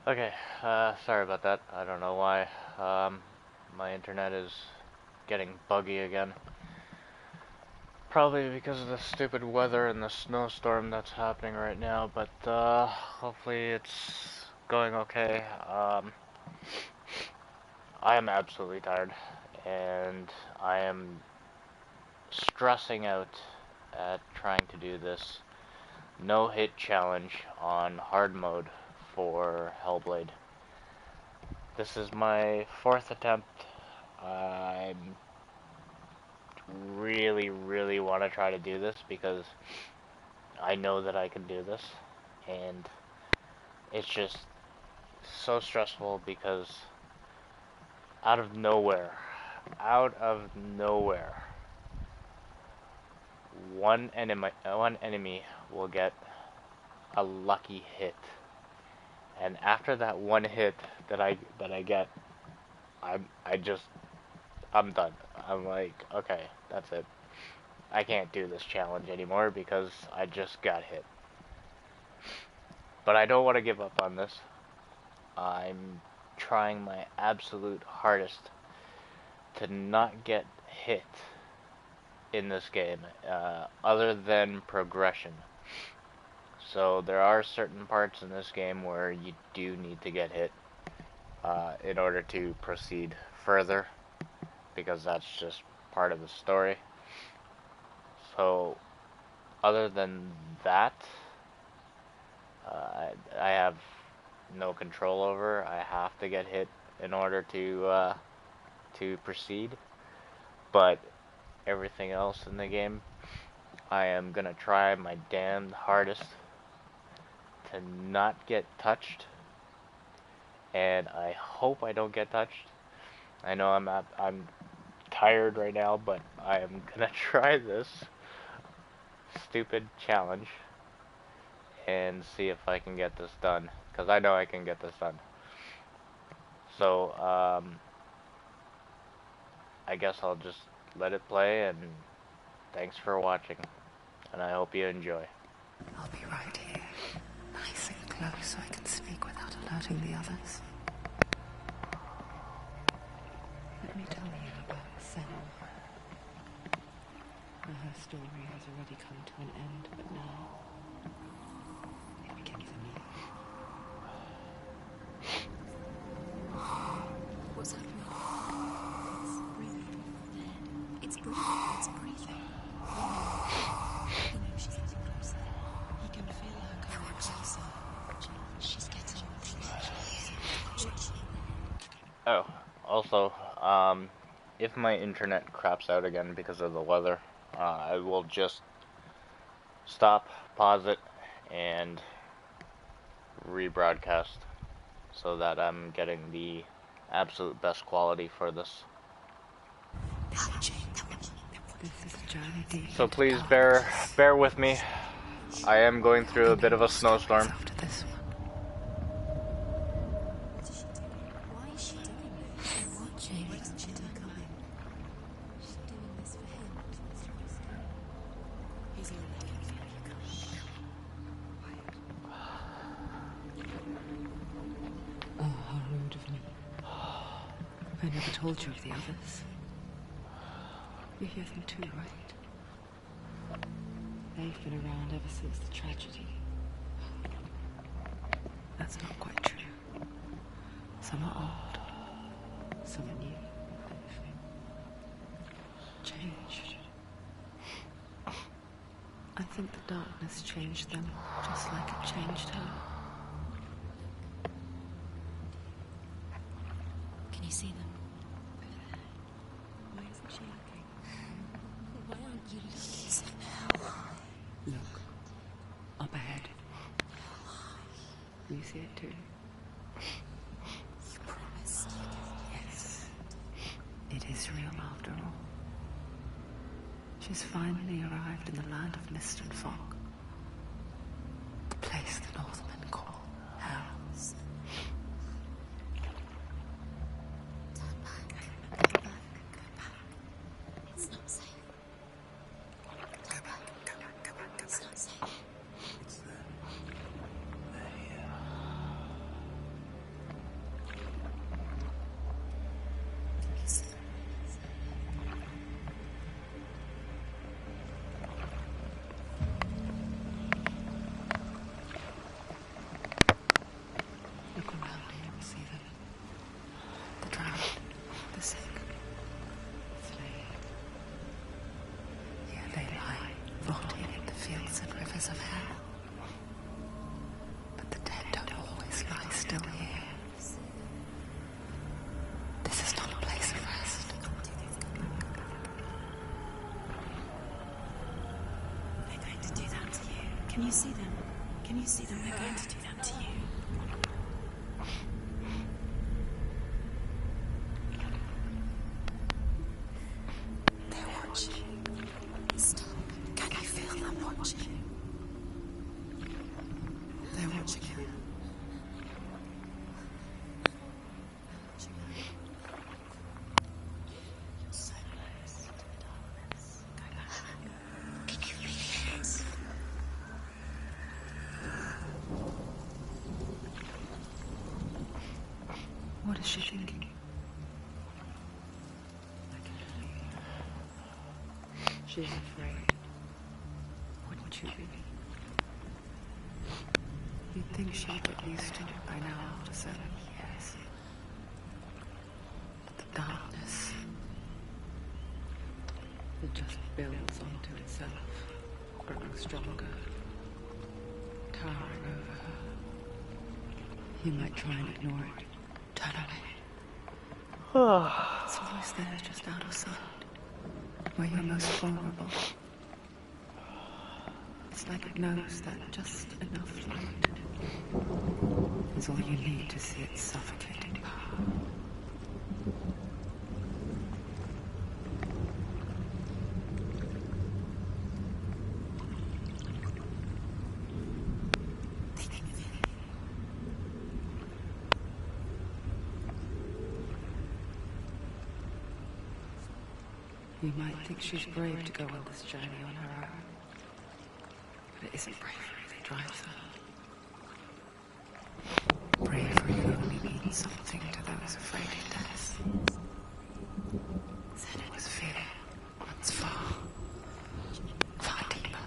Okay, sorry about that. I don't know why. My internet is getting buggy again. Probably because of the stupid weather and the snowstorm that's happening right now, but hopefully it's going okay. I am absolutely tired, and I am stressing out at trying to do this no-hit challenge on hard mode for Hellblade. This is my fourth attempt. I really want to try to do this because I know that I can do this, and it's just so stressful because out of nowhere, out of nowhere, one enemy will get a lucky hit, and after that one hit that I get, I'm done. I'm like, okay, that's it. I can't do this challenge anymore because I just got hit. But I don't want to give up on this. I'm trying my absolute hardest to not get hit in this game, other than progression. So there are certain parts in this game where you do need to get hit in order to proceed further, because that's just part of the story. So other than that, I have no control over. I have to get hit in order to proceed. But everything else in the game, I am gonna try my damned hardest to not get touched, and I hope I don't get touched. I know I'm tired right now, but I am gonna try this stupid challenge and see if I can get this done, because I know I can get this done. So, I guess I'll just let it play, and thanks for watching, and I hope you enjoy. I'll be right here, nice and close so I can speak without alerting the others. Let me tell you about Senna. Her story has already come to an end, but now it begins anew. What's happening? It's breathing. It's breathing. He knows she's getting closer. He can feel her coming closer. She's getting closer. Oh, also, if my internet craps out again because of the weather, I will just stop, pause it, and rebroadcast so that I'm getting the absolute best quality for this. This is a journey deep. So please bear with me. I am going through a bit of a snowstorm. After this one. What is she doing? Why is she doing this? She's watching. Why isn't she coming? She's doing this for him. He's already feeling you coming. Oh, how rude of me. I never told you of the others. You hear them too, right? They've been around ever since the tragedy. That's not quite true. Some are old, some are new. Changed. I think the darkness changed them, just like it changed her. Can you see them? Over there. Why isn't she looking? Why aren't you looking? Look. Up ahead. You see it too? You promised. Yes. It is real after all. She's finally arrived in the land of mist and fog. The place the Northmen call Hell. Turn back. Go back. It's not safe. Turn back. It's not safe. It's them. They're here. you see them? Can you see them? They're going to do that to you. They're watching. Stop. Can you feel them watching? They're watching you. You're so close to the darkness. Go back. Can you feel it? What is she thinking? I can believe her. She is afraid. Wouldn't you be? You'd think she'd get used to it by now after so many years. But the darkness, it just builds onto itself, growing stronger, towering over her. You might try and ignore it. Turn away. It's always there, just out of sight, where you're most vulnerable. It's like it knows that just enough light is all you need to see its suffocating power. You might think she's brave to go on this journey on her own. But it isn't bravery that drives her. Bravery only means something to those afraid of death. Then it was fear, runs far, far deeper.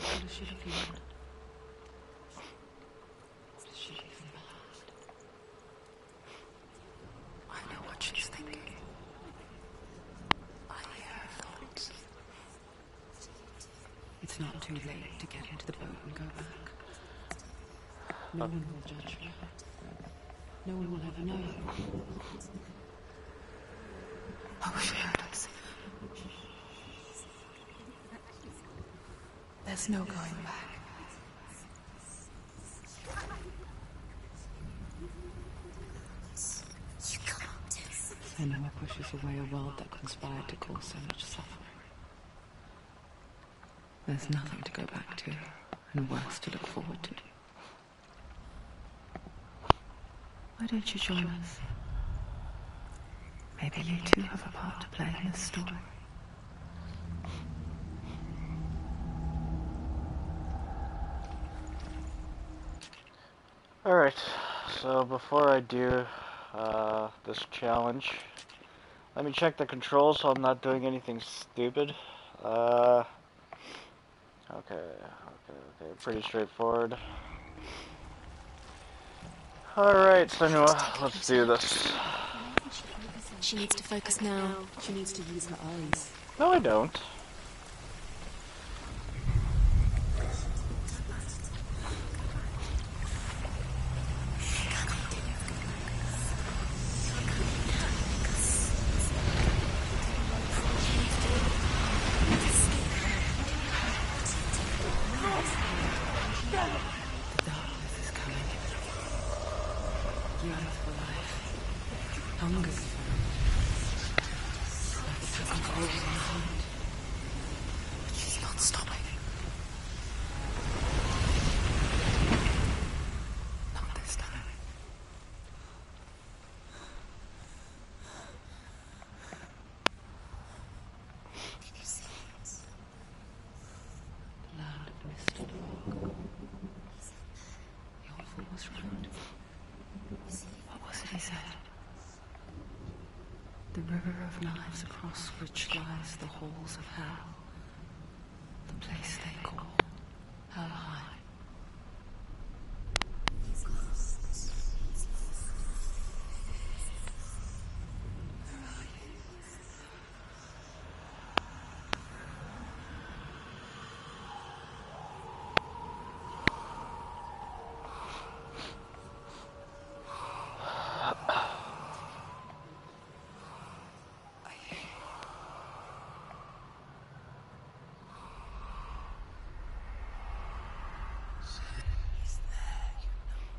What is she looking at? What is she leaving behind? I know what she's thinking. I hear her thoughts. It's not too late to get into the boat and go back. No one will judge her. No one will ever know. Oh, she heard us. There's no going back. You can't do it. And now it pushes away a world that conspired to cause so much suffering. There's nothing to go back to, and worse to look forward to. Why don't you join us? Maybe you too have a part to play in this story. Alright, so before I do this challenge, let me check the controls so I'm not doing anything stupid. Okay, pretty straightforward. Alright, so anyway, let's do this. She needs to focus now. She needs to use her eyes. No, I don't. The darkness is coming. Yearns for life. Hungers for it. Like it has control in her heart. But she's not stopping. Not this time. Can you see it? The land of mist and fog. The awful was right. What was it he said? The river of knives across which lies the halls of hell. The place they call Hellheim.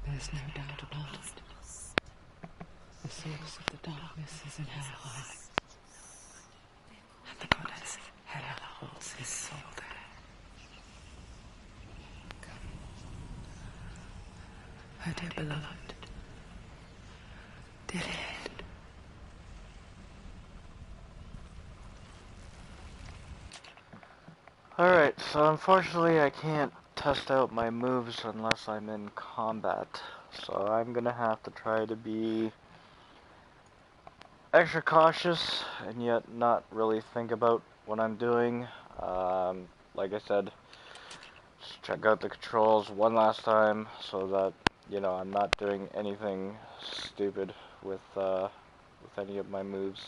There's no doubt about it. The source of the darkness is in Hellheim. And the goddess Hela holds his soul there. Her dear beloved. Dear Ed. Alright, so unfortunately I can't test out my moves unless I'm in combat. So I'm gonna have to try to be extra cautious and yet not really think about what I'm doing. Like I said, just check out the controls one last time so that, you know, I'm not doing anything stupid with any of my moves.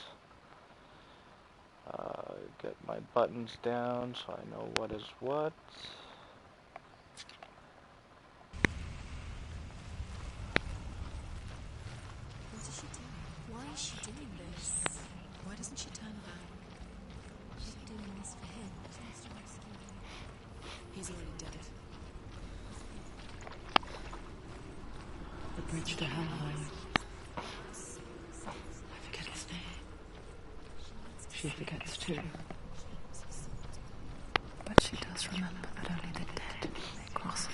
Get my buttons down so I know what is what. What is she doing? Why is she doing this? Why doesn't she turn back? She's doing this for him. She wants to rescue him. He's already dead. The bridge to Hellheim. I forget his name. She forgets too. But she does remember that only the dead may cross it.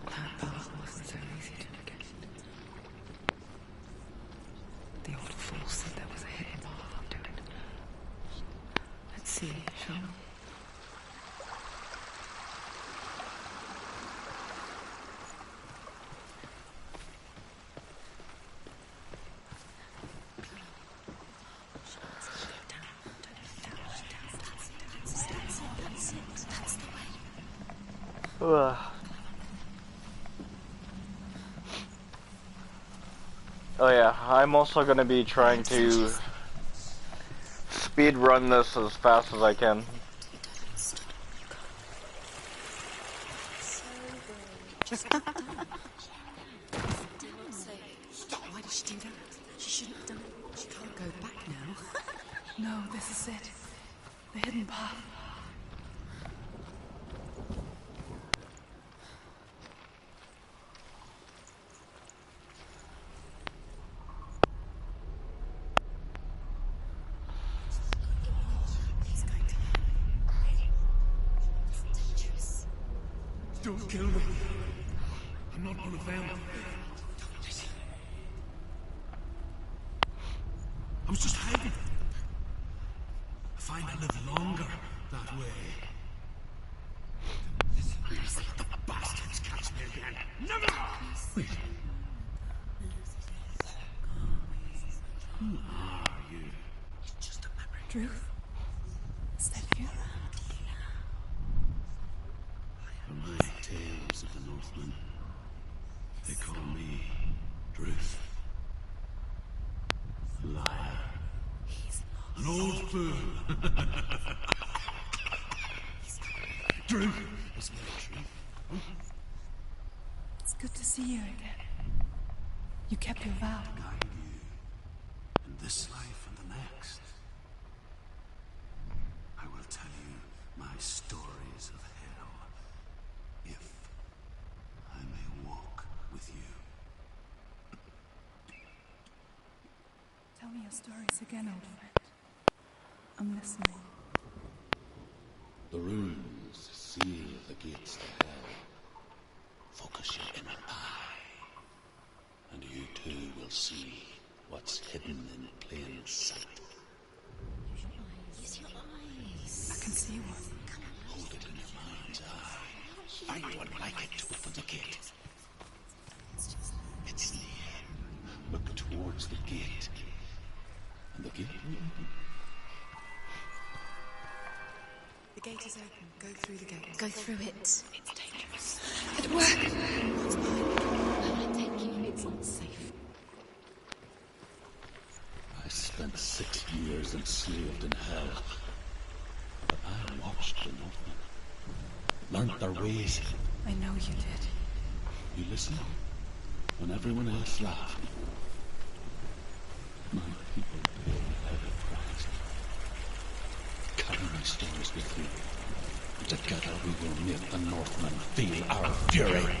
That path wasn't so easy to forget. The old fool said there was a hidden path up to it. Let's see, shall we? Ugh. Oh yeah, I'm also gonna be trying to speed run this as fast as I can. Why did she do that? She shouldn't have done it. She can't go back now. No, this is it. The hidden path. He's going to. It's dangerous. Don't kill me. I'm not one of them. I was just hiding. I find I live longer that way. Let the bastards catch me again. Never! Wait. Who are you? Just a memory. Drew? Is that you? For my tales of the Northmen, they call me Druth. A liar. An old fool. Druth is military. It's good to see you again. You kept your vow. Guide you in this life and the next. I will tell you my stories of hell, if I may walk with you. Tell me your stories again, old friend. I'm listening. The runes seal the gates to hell. Focus your inner eye, and you too will see what's hidden in plain sight. Use your eyes. I can see one. Hold it in your mind's eye. Find one like it to open the gate. It's near. Look towards the gate. gate is open. Go through the gate. Go through it. It's dangerous. It worked. What's behind it? Where will it take you? It's unsafe. I spent 6 years enslaved in hell. But I watched the Northmen. Learned their ways. I know you did. You listen when everyone else laughed. My people paid a heavy price. Carry my stories with you. And together we will make the Northmen feel our fury.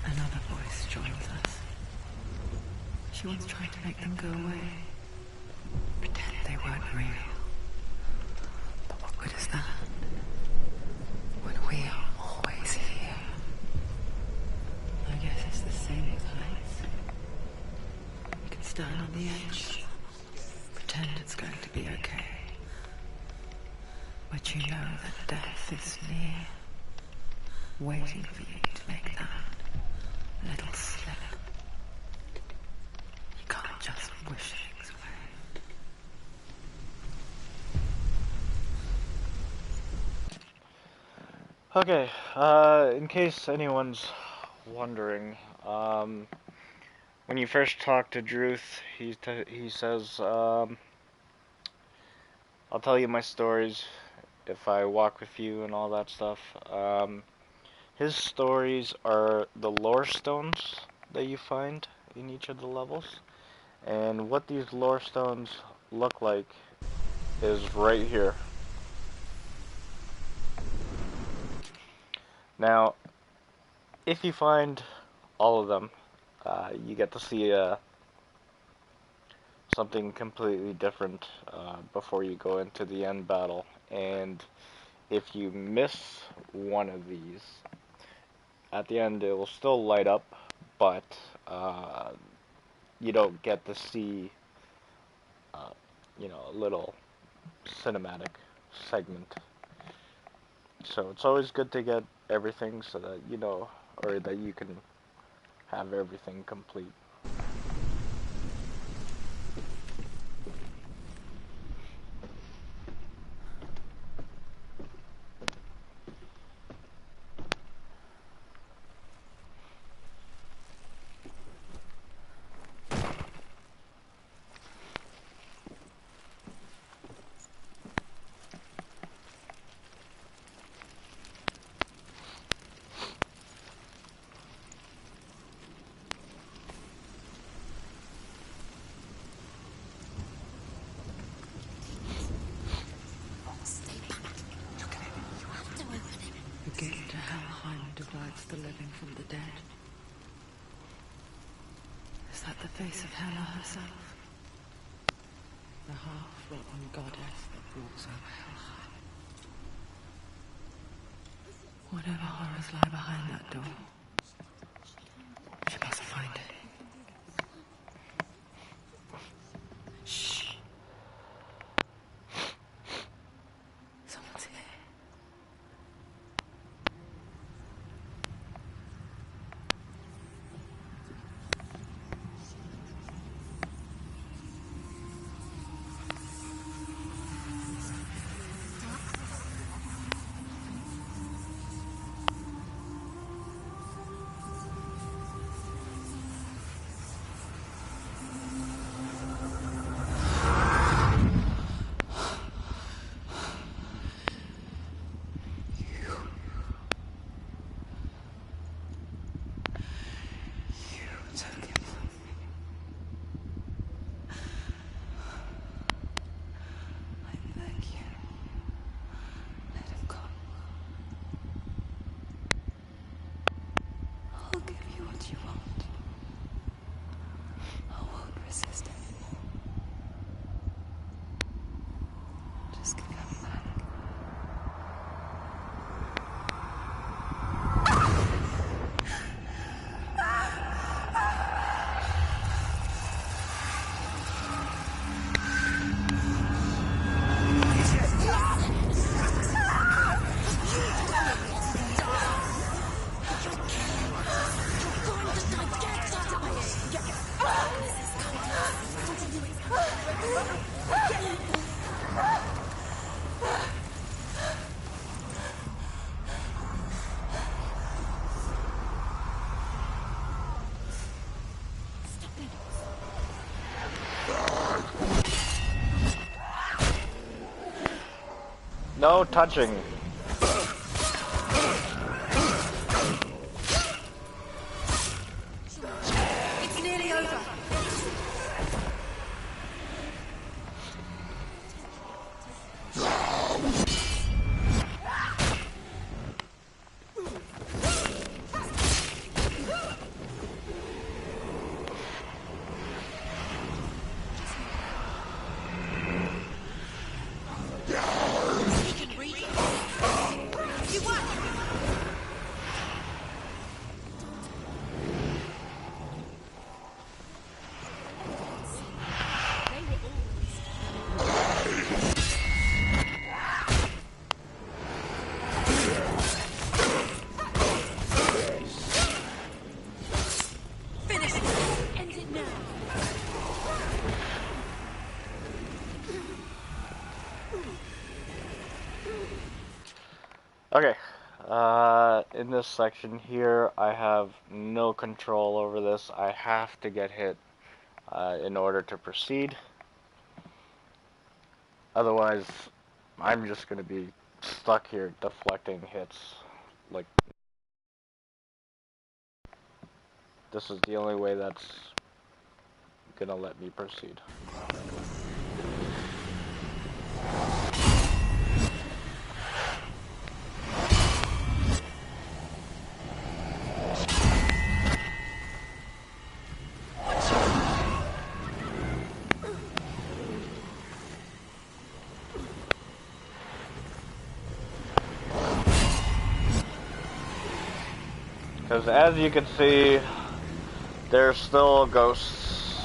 Another voice joins us. She once tried to make them go away. Pretend they weren't real. But what good is that? When we are always here. I guess it's the same with heights. You can stand on the edge. Pretend it's going to be okay. But you know that death is near. Waiting for you to make that little slip. You can't just wish things away. Okay, in case anyone's wondering, when you first talk to Druth, he says, I'll tell you my stories if I walk with you and all that stuff. His stories are the lore stones that you find in each of the levels. And what these lore stones look like is right here. Now, if you find all of them, you get to see something completely different before you go into the end battle. And if you miss one of these, at the end it will still light up, but you don't get to see, a little cinematic segment. So it's always good to get everything so that you know, or that you can have everything complete. Stay back. Look at it. You have to open it. The gate to Helheim divides the living from the dead. Is that the face of Hela herself? The half-rotten goddess that rules over Helheim. Whatever horrors lie behind that door, she must find it. Shh. Someone's here. No touching. It's nearly over. He can breathe. You won. Finish it. End it now. Okay. In this section here, I have no control over this. I have to get hit in order to proceed. Otherwise, I'm just going to be stuck here deflecting hits. Like, this is the only way that's going to let me proceed. Because as you can see, there's still ghosts.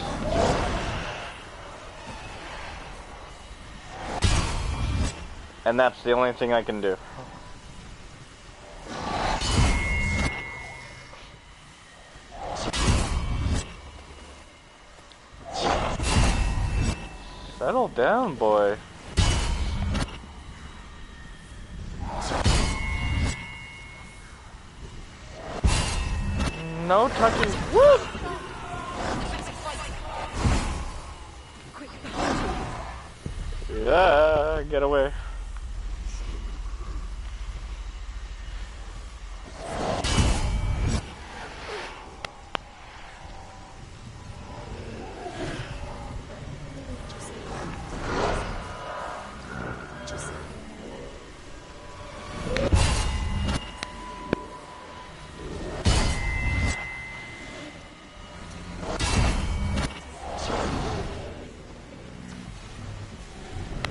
And that's the only thing I can do. Settle down, boy. No touching. Woo! Yeah, get away.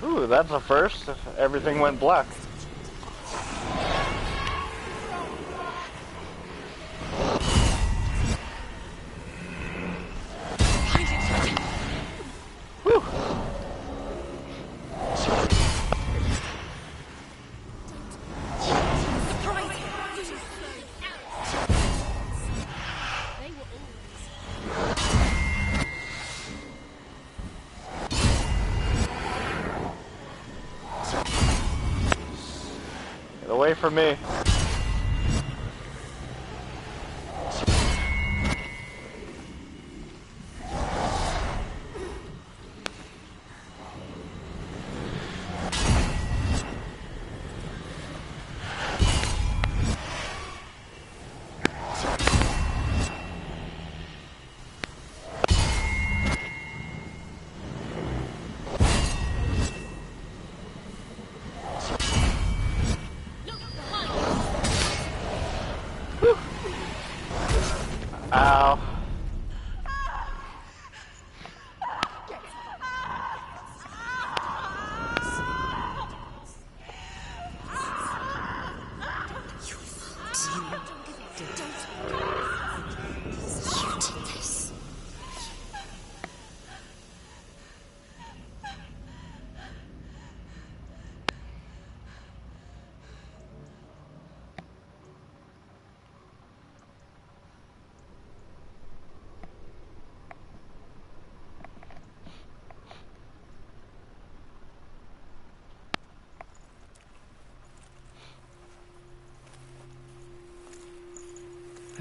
Ooh, that's a first. Everything went black. Whew. Get away from me.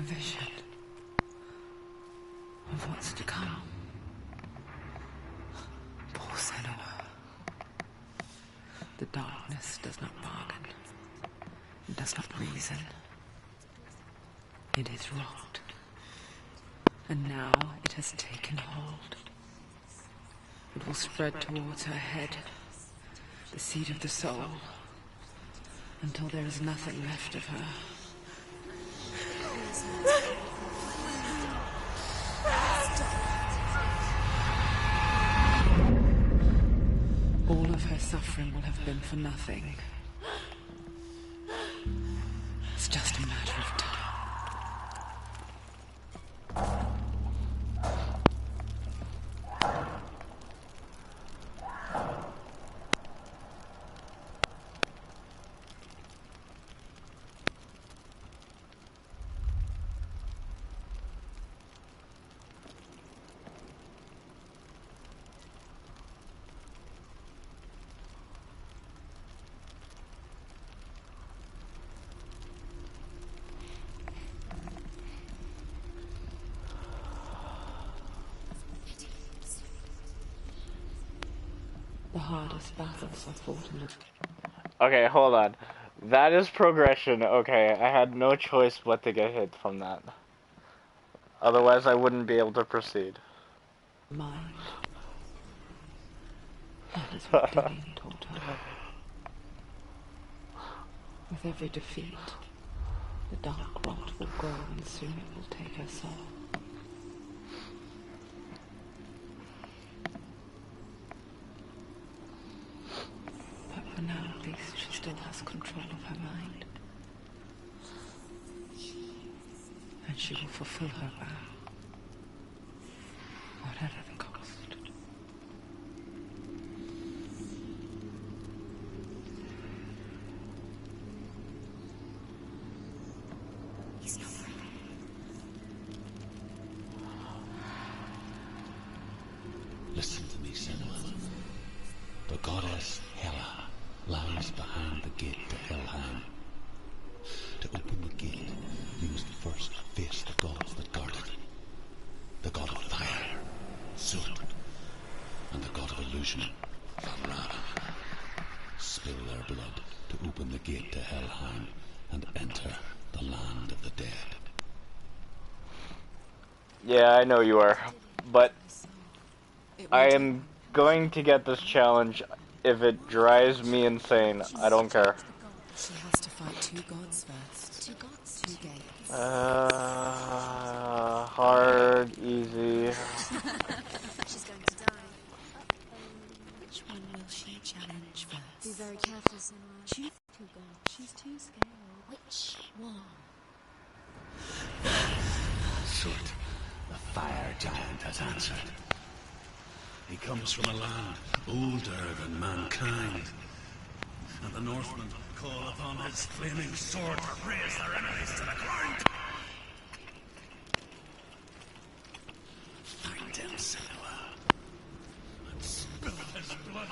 a vision of what's to come. Poor Senua. The darkness does not bargain. It does not reason. It is rot. And now it has taken hold. It will spread towards her head, the seat of the soul, until there is nothing left of her. All of her suffering will have been for nothing. It's just a matter of time. The hardest battles are fought in the... Okay, hold on. That is progression. Okay, I had no choice but to get hit from that. Otherwise, I wouldn't be able to proceed. mind. That is what Dillian told her. With every defeat, the dark rot will grow and soon it will take her soul. But for now, at least, she still has control of her mind. And she will fulfill her vow, whatever the cost. He's not right. Listen to me, Senua. The goddess Hela lies behind the gate to Helheim. To open the gate, you must first face the gods that guard it. The god of fire, Surt, and the god of illusion, Valrava. Spill their blood to open the gate to Helheim and enter the land of the dead. Yeah, I know you are, but I am going to get this challenge if it drives me insane. I don't care. She has to fight two gods first. Two gods? Two gates. Hard, easy. She's going to die. Which one will she challenge Be first? very careful, Senua. Choose two gods. She's too scared. Which one? Surt, the fire giant, has answered. He comes from a land older than mankind, and the Northmen call upon his flaming sword to raze their enemies to the ground. Find him, Senua, and spill his blood.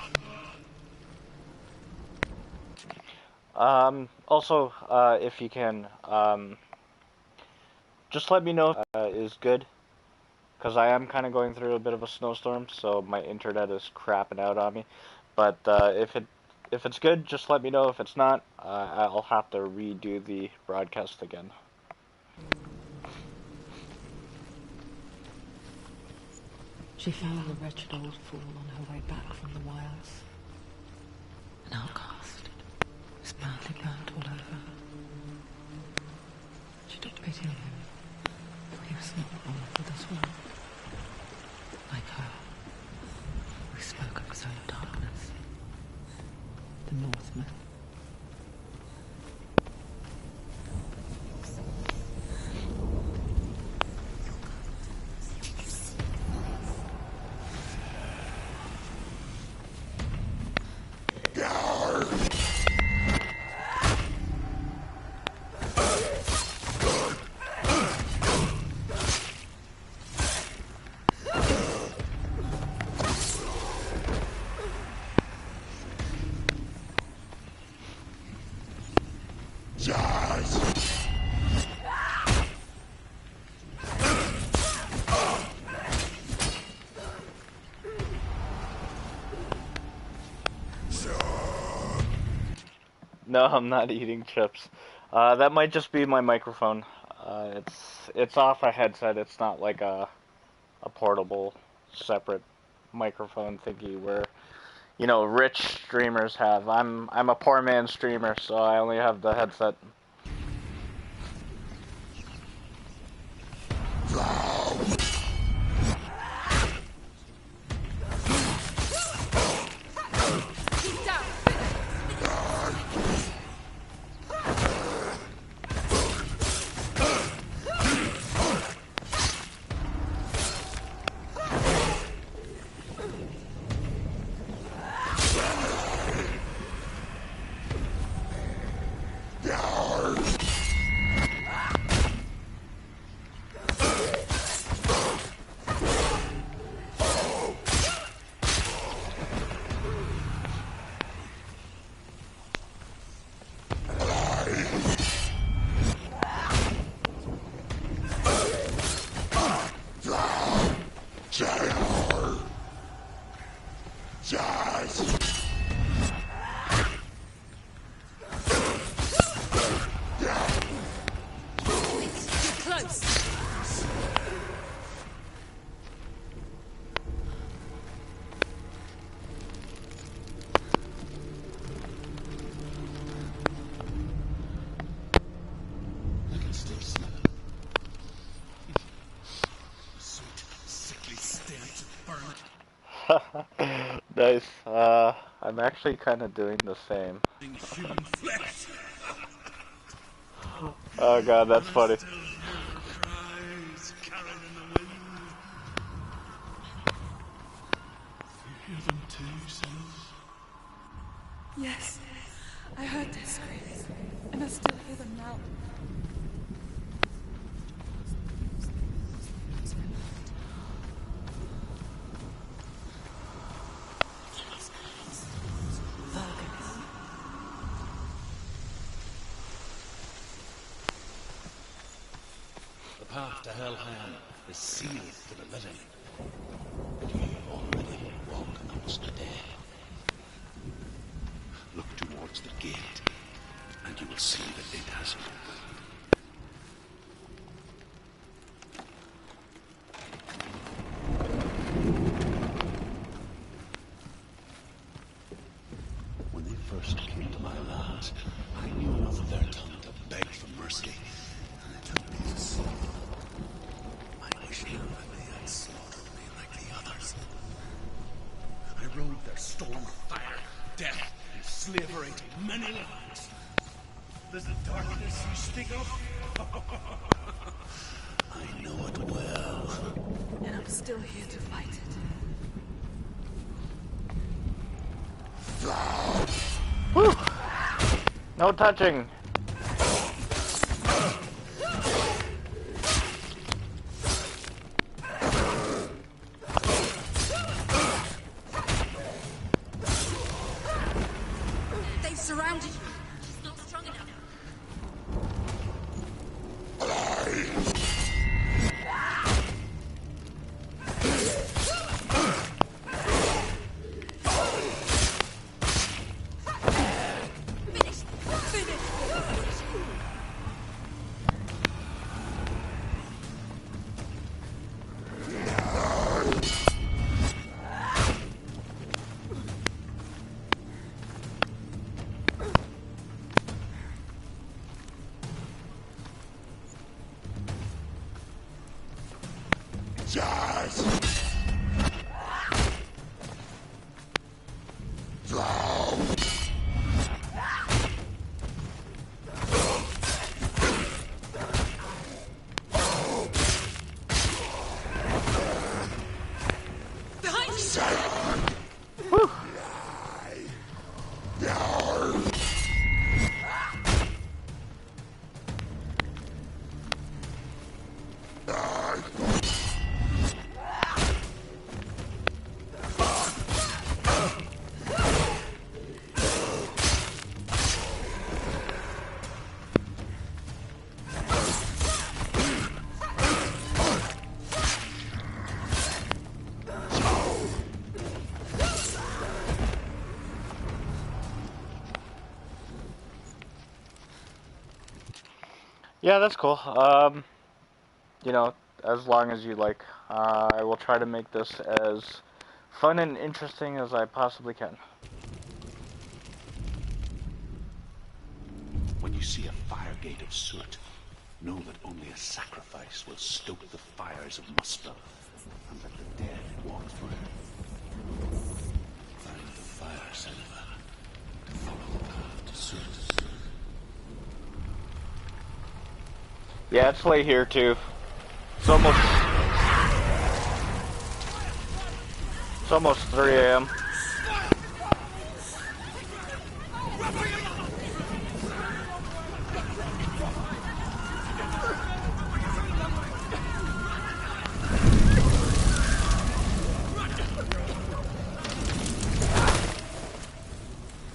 Also, if you can, just let me know if is good. Because I am kind of going through a bit of a snowstorm, so my internet is crapping out on me. But if it's good, just let me know. If it's not, I'll have to redo the broadcast again. She found the wretched old fool on her way back from the wilds. An outcast, was badly burnt all over. She took pity on him, for he was not born for this world. Like her, we spoke of his own darkness, the Northmen. No, I'm not eating chips. That might just be my microphone. It's off a headset. It's not like a portable, separate microphone thingy where rich streamers have. I'm a poor man streamer, so I only have the headset. Nice. I'm actually kind of doing the same. Oh god, that's funny. Yes, I heard their screams, and I still hear them now. The path to Helheim is sealed to the living. And you already walk amongst the dead. Look towards the gate, and you will see that it has opened. When they first came to my lands, I knew enough of their tongue to beg for mercy, and it took me to see. I wish now that they had slaughtered me like the others. I rode their storm of fire, death, and slavery to many lands. There's the darkness you speak of. I know it well. And I'm still here to fight it. Whew. No touching. They've surrounded you. She's not strong enough. Yeah, that's cool. You know, as long as you like. I will try to make this as fun and interesting as I possibly can. When you see a fire gate of soot, know that only a sacrifice will stoke the fires of Muspel, and let the dead walk through. Find the fire, Senua, to follow the path to soot. Yeah, it's late here too. It's almost 3 a.m.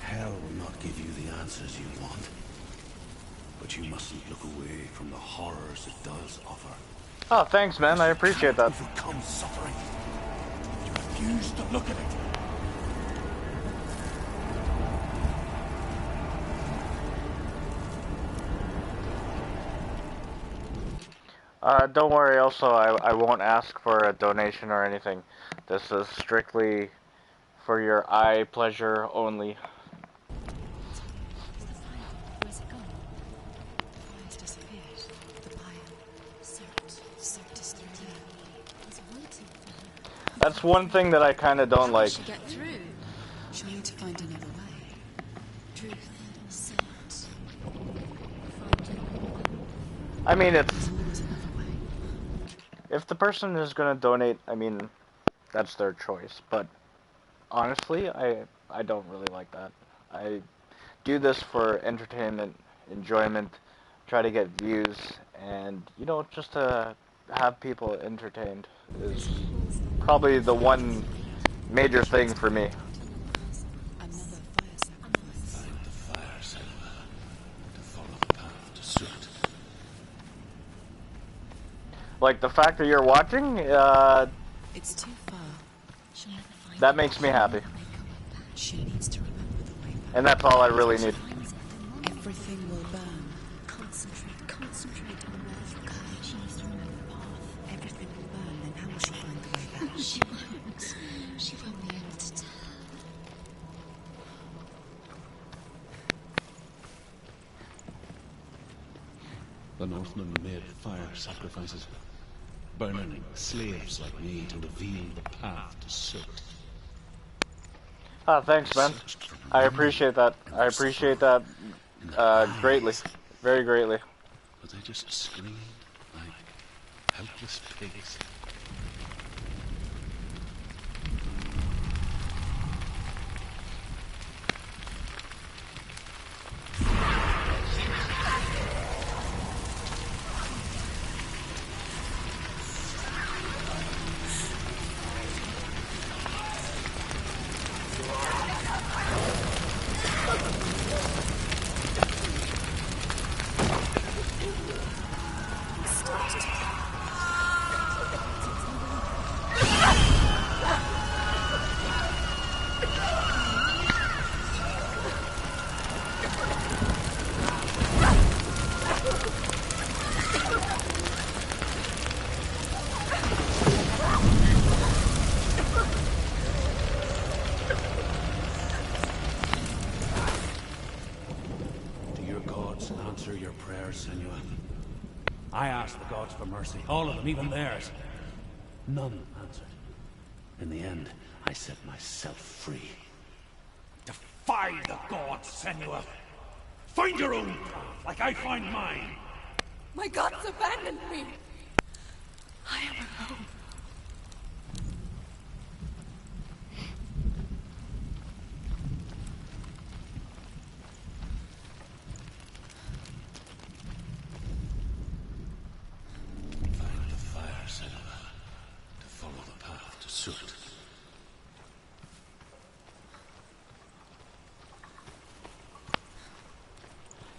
Hell will not give you the answers you want. But you mustn't look away from the horrors it does offer. Oh, thanks, man. I appreciate that. Overcome suffering. You refuse to look at it. Don't worry. Also, I won't ask for a donation or anything. This is strictly for your eye pleasure only. Where's it gone? The fire's disappeared. The pyre. Cert is through here. He's waiting for her. That's one thing that I kind of don't How like. will she get through? She'll need to find another way. Truth. Cert. I mean, There's always another way. if the person is gonna donate, I mean, that's their choice. But honestly, I don't really like that. I do this for entertainment, enjoyment, try to get views, and just to have people entertained is probably the one major thing for me. Another fire sacrifice. Find the fire, Senua, to follow the path to soot. Like the fact that you're watching, It's too far. She'll never find that makes me happy, She needs to remember the way back. and that's all I really need. Everything will burn. Concentrate on where you're going. She needs to remember the path. Everything will burn, then how will she find the way back? She won't. She won't be able to tell. The Northmen made fire sacrifices, burning slaves like me to reveal the path to soot. Ah, thanks, man. I appreciate that. I appreciate that greatly, very greatly. But they just screamed like helpless pigs. Answer your prayers, Senua. I asked the gods for mercy, all of them, even theirs. None answered. In the end, I set myself free. Defy the gods, Senua! Find your own path, like I find mine! My gods abandoned me. I am alone. Find the fire, Senua, to follow the path to soot.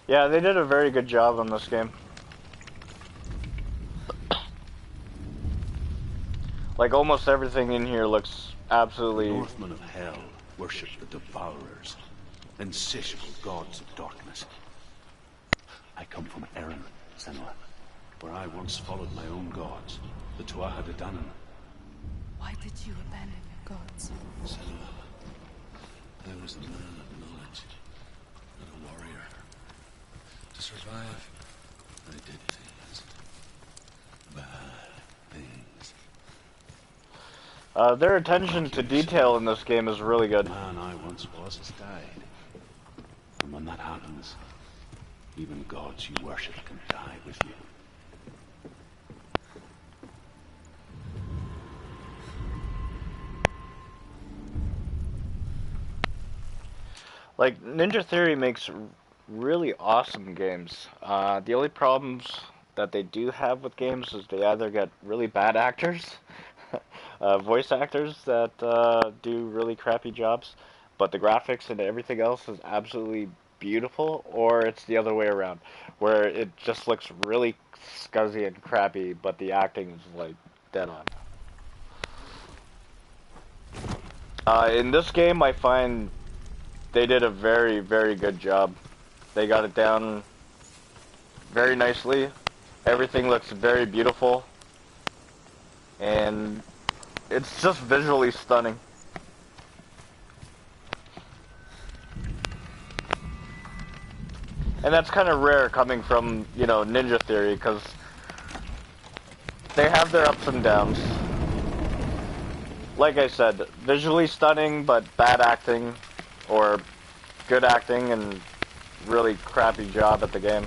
Yeah, they did a very good job on this game. Like, almost everything in here looks absolutely... The Northmen of Hell worship the Devourers, insatiable gods of darkness. I come from Erin, Senua, where I once followed my own gods, the Tuatha De Danann. Why did you abandon your gods? Senua, I was a man of knowledge, not a warrior. To survive, I did things. Bad things. Their attention to detail in this game is really good. The man I once was has died. And when that happens, even gods you worship can die with you. Like, Ninja Theory makes really awesome games. The only problems that they do have with games is they either get really bad actors, voice actors that do really crappy jobs, but the graphics and everything else is absolutely beautiful, or it's the other way around, where it just looks really scuzzy and crappy, but the acting is like dead on. In this game, I find they did a very, very good job. They got it down very nicely. Everything looks very beautiful. And it's just visually stunning. And that's kind of rare coming from, you know, Ninja Theory, because they have their ups and downs. Like I said, visually stunning, but bad acting, or good acting and really crappy job at the game.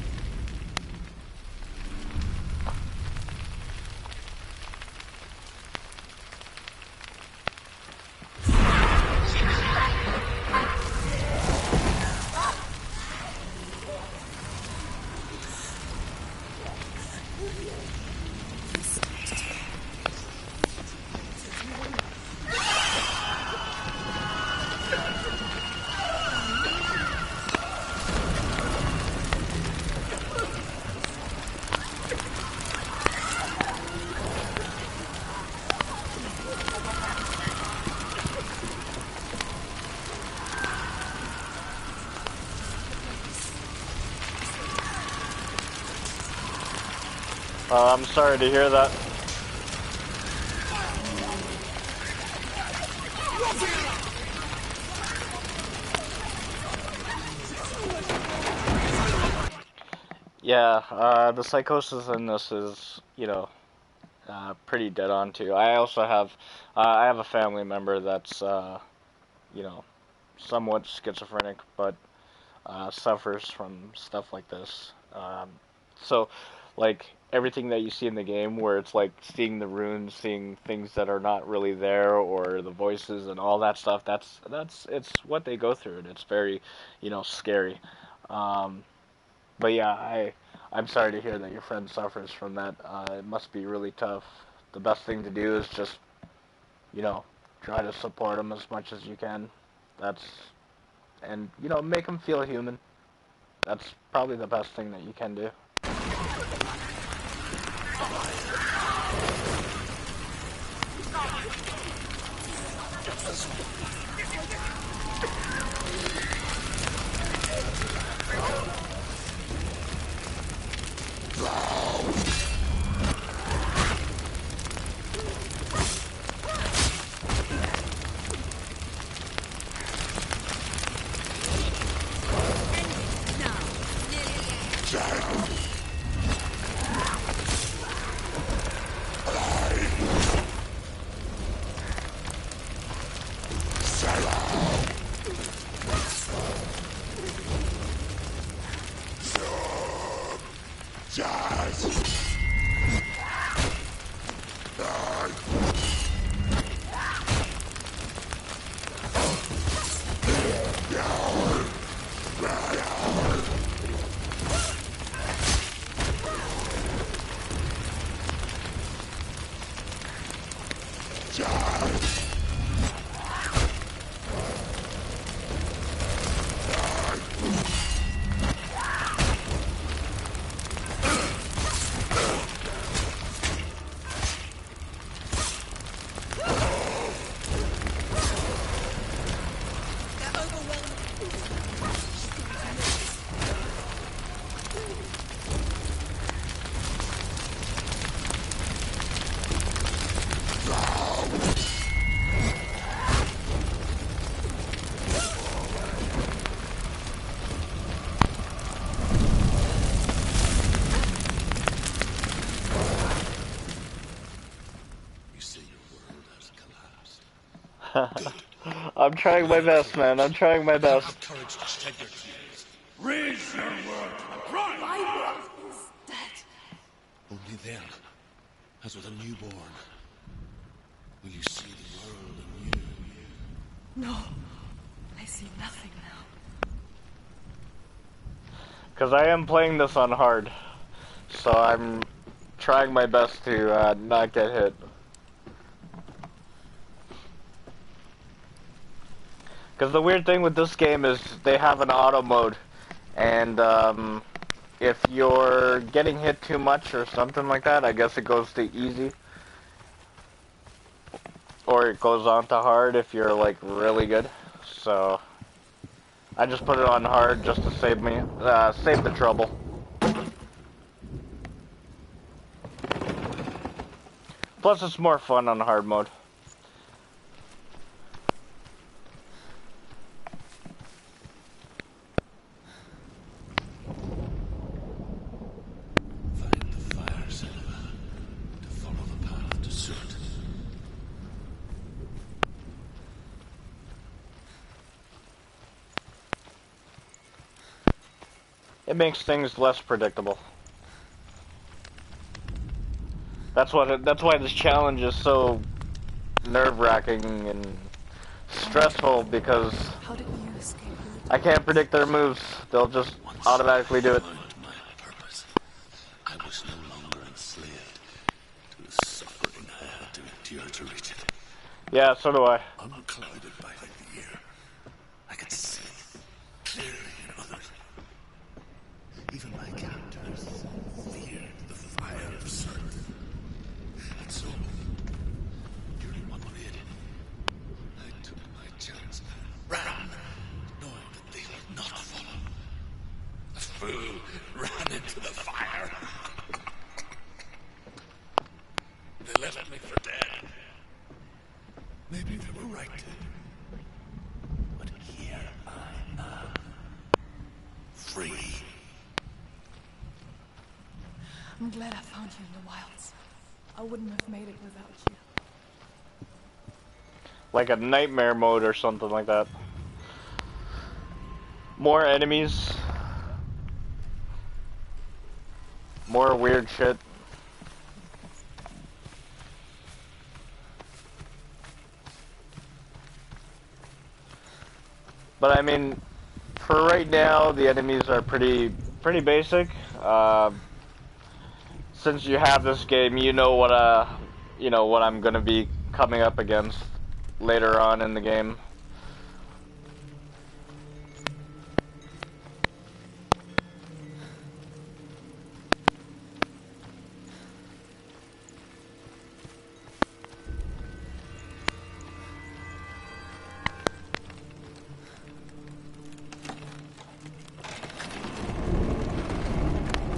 I'm sorry to hear that. Yeah, the psychosis in this is, you know, pretty dead on too. I also have, I have a family member that's, you know, somewhat schizophrenic, but suffers from stuff like this. So, like, everything that you see in the game, where it's like seeing the runes, seeing things that are not really there, or the voices and all that stuff, it's what they go through, and it's very, you know, scary. But yeah, I'm sorry to hear that your friend suffers from that. It must be really tough. The best thing to do is just, you know, try to support him as much as you can. And, you know, make him feel human. That's probably the best thing that you can do. I'm trying my best, man. I'm trying my Now best. have courage to shed your tears. Raise your world to the prime. My world is dead. Only then, as with a newborn, will you see the world anew. No, I see nothing now. Because I am playing this on hard. So I'm trying my best to not get hit. Because the weird thing with this game is they have an auto mode. And if you're getting hit too much or something like that, I guess it goes to easy. Or it goes on to hard if you're like really good. So I just put it on hard just to save the trouble. Plus it's more fun on hard mode. Find the fire, Cinema, to follow the path to suit. It makes things less predictable. That's why this challenge is so nerve-wracking and stressful, because How did you escape I can't predict their moves. They'll just automatically do it. Found my purpose. I was no longer enslaved to the suffering I had to endure to reach it. Yeah, so do I. Unclouded by fear, I could see clearly in others. Even my captors feared the fire of Sirth. And so, during one raid, I took my chance, ran, knowing that they would not follow. A fool ran into the fire. They left me for dead. Maybe they were right to. But here I am. Free. I'm glad I found you in the wilds. I wouldn't have made it without you. Like a nightmare mode or something like that. More enemies. More weird shit. But I mean, for right now, the enemies are pretty basic. Since you have this game, you know what I'm gonna be coming up against later on in the game.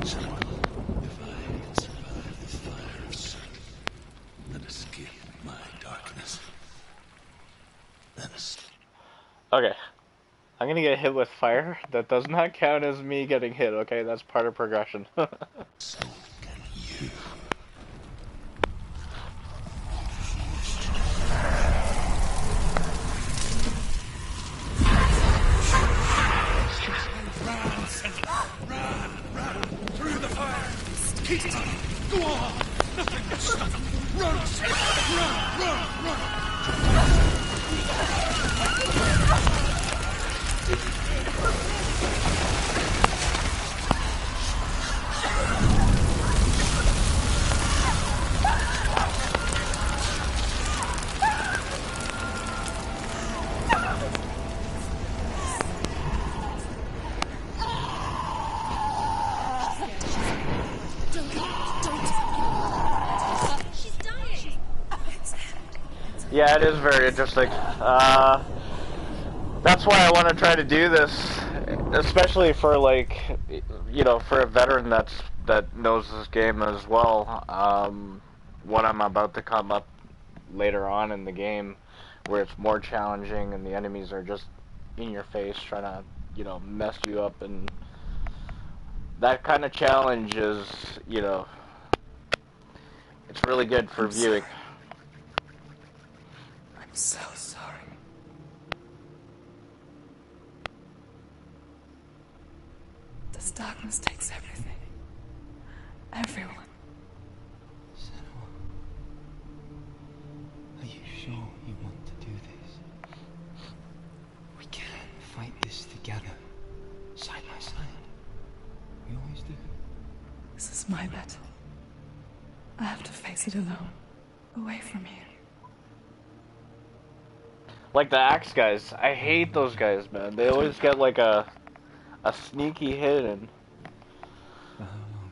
So, if I can survive the fire of Sirth and escape my darkness, then Okay. I'm gonna get hit with fire. That does not count as me getting hit, okay? That's part of progression. so can you. Run through the fire. Keep it up. Go on. Nothing can stop them. Run, run. She's dying. Yeah, it is very interesting. That's why I want to try to do this, especially for like, for a veteran that knows this game as well. What I'm about to come up later on in the game, where it's more challenging and the enemies are just in your face trying to, mess you up, and that kind of challenge is, it's really good for viewing. I'm so sorry. This darkness takes everything. Everyone. Senua, are you sure you want to do this? We can fight this together, side by side. We always do. This is my battle. I have to face it alone, away from here. Like the axe guys. I hate those guys, man. They always get like a sneaky hit in. For how long?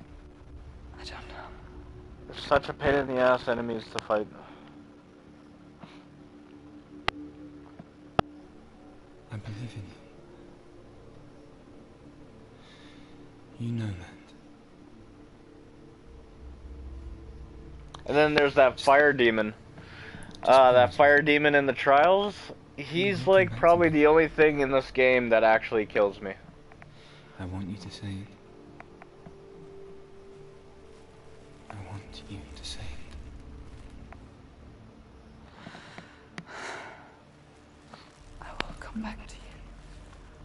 I don't know. They're such a pain in the ass enemies to fight. I believe in you. You know that. And then there's that fire demon. That fire demon in the trials. He's like probably the only thing in this game that actually kills me. I want you to say it. I want you to say it. I will come back to you.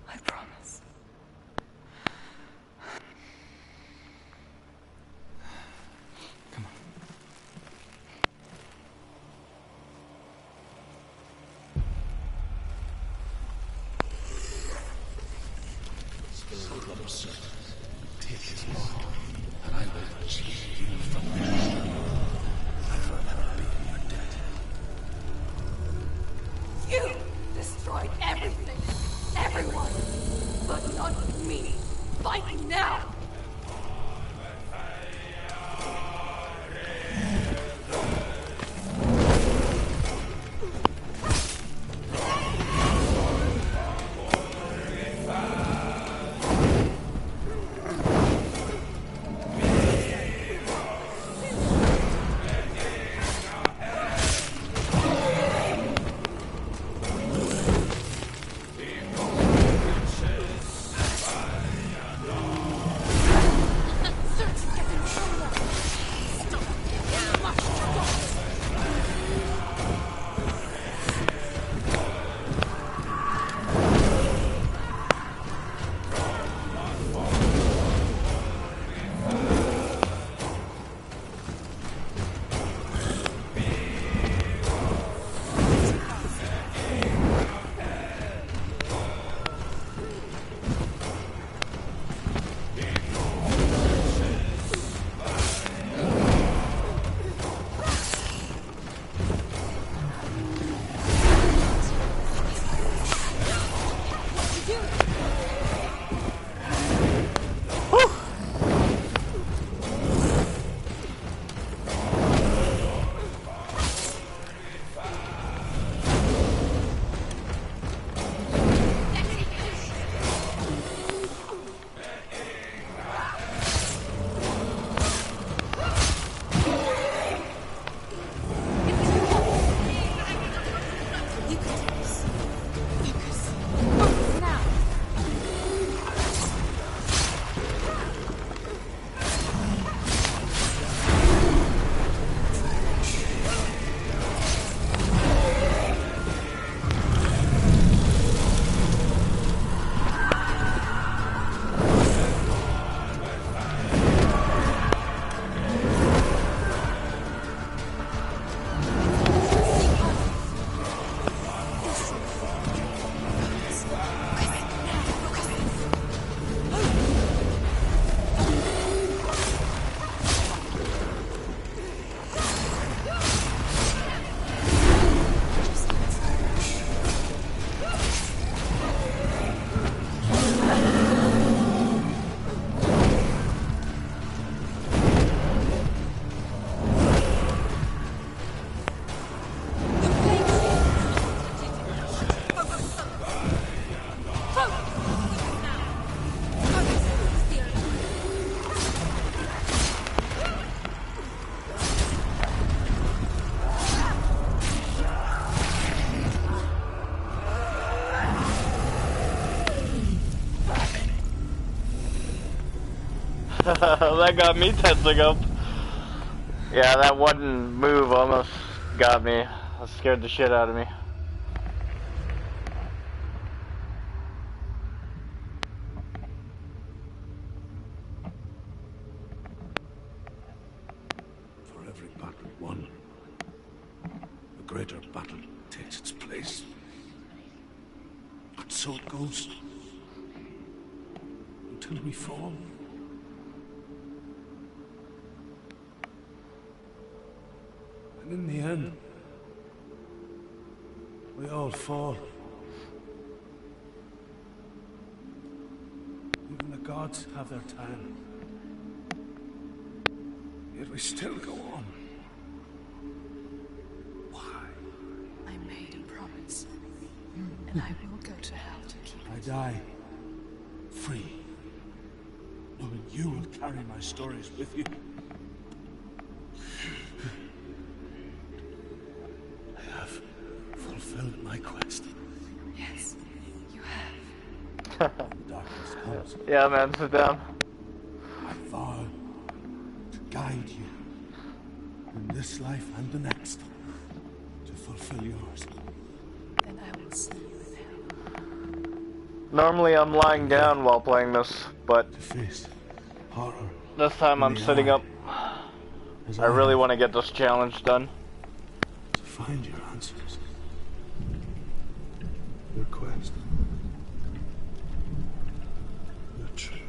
I promise. Come on. Still closer. Take his mark, and I will achieve you from the shadow and forever be your debt. You destroyed everything, everyone, but not me. Fight now! That got me tensing up. Yeah, that one move almost got me. That scared the shit out of me. so it goes. Until we fall. And in the end, we all fall. Even the gods have their time. Yet we still go on. Why? I made a promise, and I will go to hell to keep I die free, knowing you will carry my stories with you. I have fulfilled my quest. Yes, you have. The darkness comes. Yeah, man, sit down. I vow to guide you in this life and the next, to fulfill yours. Then I will see you in hell. Normally I'm lying down while playing this, but To face horror. this time I'm in the sitting eye, up. as I really have, want to get this challenge done. to find your answers. Your quest. Your truth.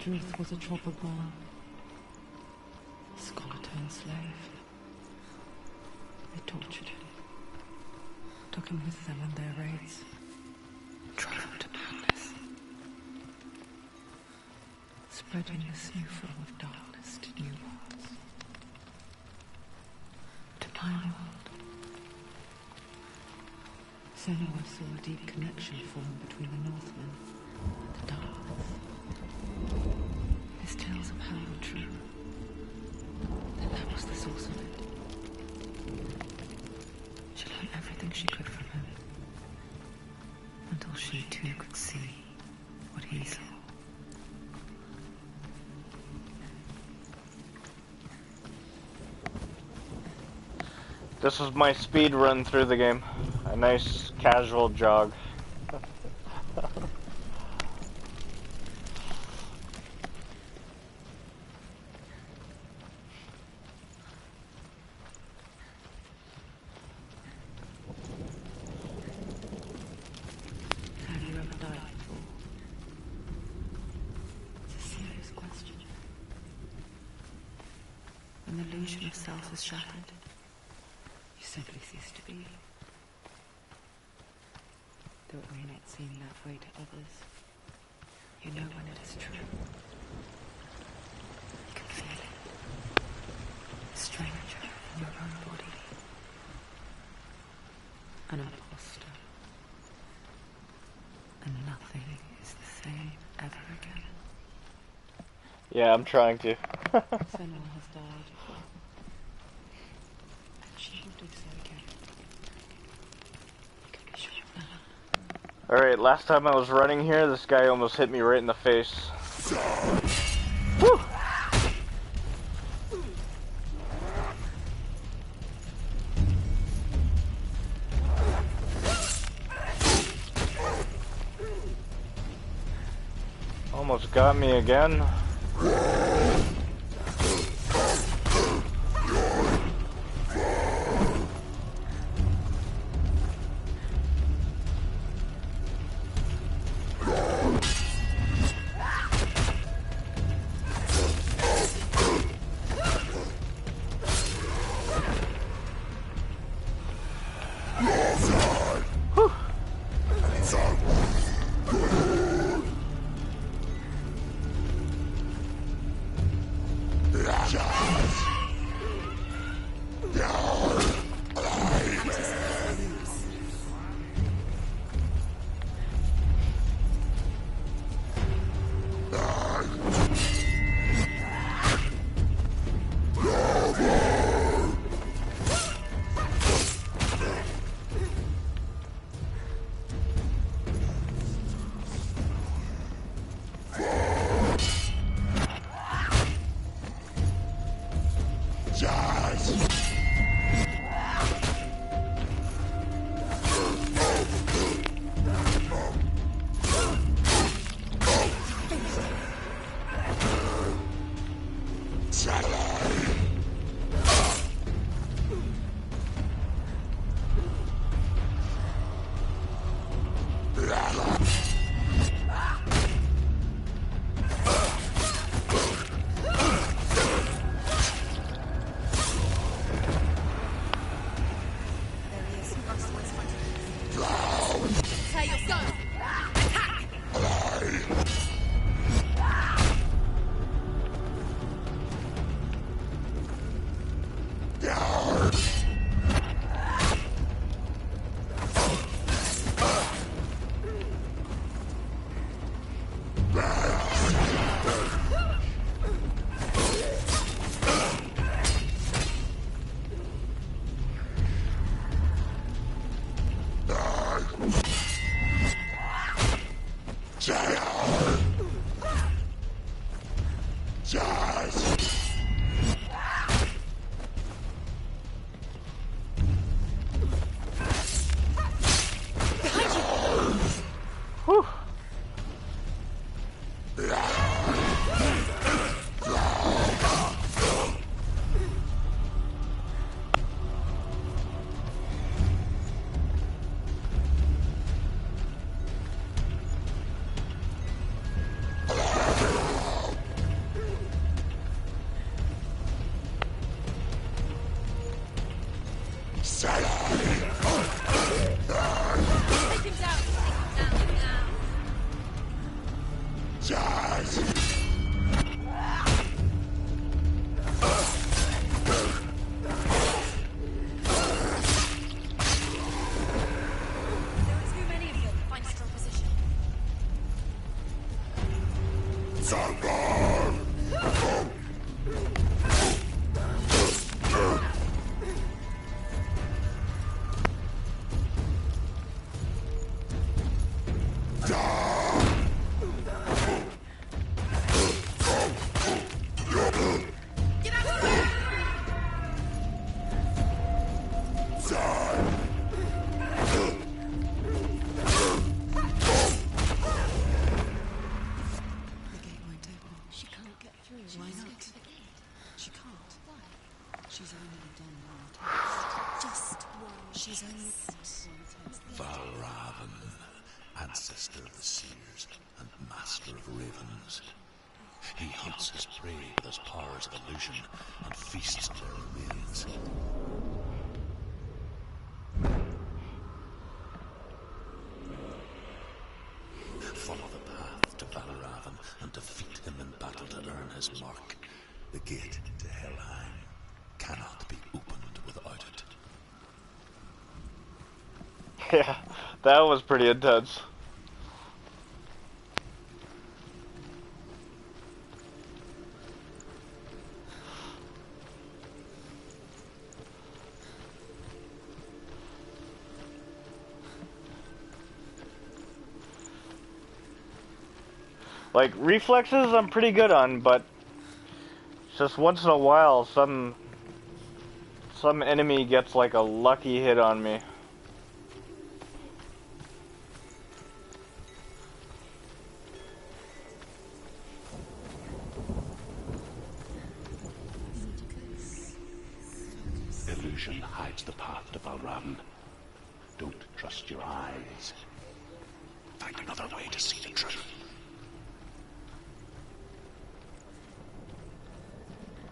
Truth was a troubled man. Scholar turned slave. They tortured him. Took him with them on their raids. Drove him to madness. Spreading this new form of darkness to new worlds. To my world. Senua saw a deep connection form between the Northmen and the darkness. His tales of hell were true. Then that was the source of it. She learned everything she could from him. Until she too could see what he saw. This is my speed run through the game. A nice casual jog. Have you ever died before? It's a serious question. When the illusion of self is shattered, you simply cease to be. Though it may not seem that way to others, you know when it is true. You can feel it. A stranger in your own body. An imposter. And nothing is the same ever again. Yeah, I'm trying to. Senua has died. And she will do so again. You can be sure of that. Alright, last time I was running here, this guy almost hit me right in the face. Whew. Almost got me again. Take him down. Take him down There are too many of them. Find a strong position. The gate won't open. She can't get through. Why not? She can't. Why? She's only done one test. Just one. She's only passed one test. Valravan, ancestor of the seers and master of ravens. He hunts his prey with his powers of illusion and feasts on their remains. Follow the path to Valravan and defeat him in battle to earn his mark. The gate to Helheim cannot be opened without it. Yeah, that was pretty intense. Like, reflexes I'm pretty good on, but just once in a while some enemy gets like a lucky hit on me. Illusion hides the path to Valravan. Don't trust your eyes. Find another way to see the truth.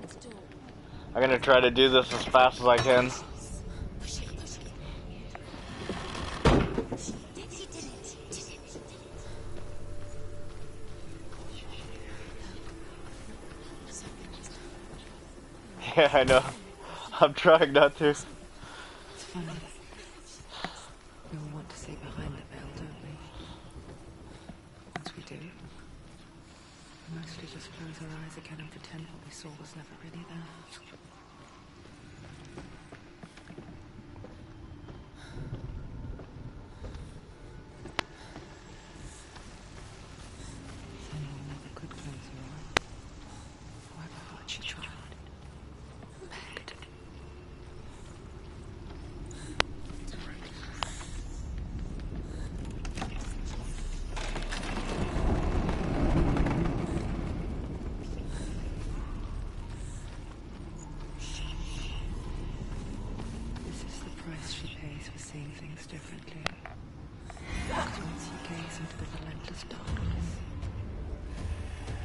It's door. I'm gonna try to do this as fast as I can. Push it, push it. She did it. Yeah, I know. I'm trying not to. It's funny. We all want to see behind the veil, don't we? Once we do, we mostly just close our eyes again and pretend what we saw was never really there. Someone never could close her eyes. However hard she tried. Begged. This is the price she pays for seeing things differently. Because once you gaze into the relentless darkness,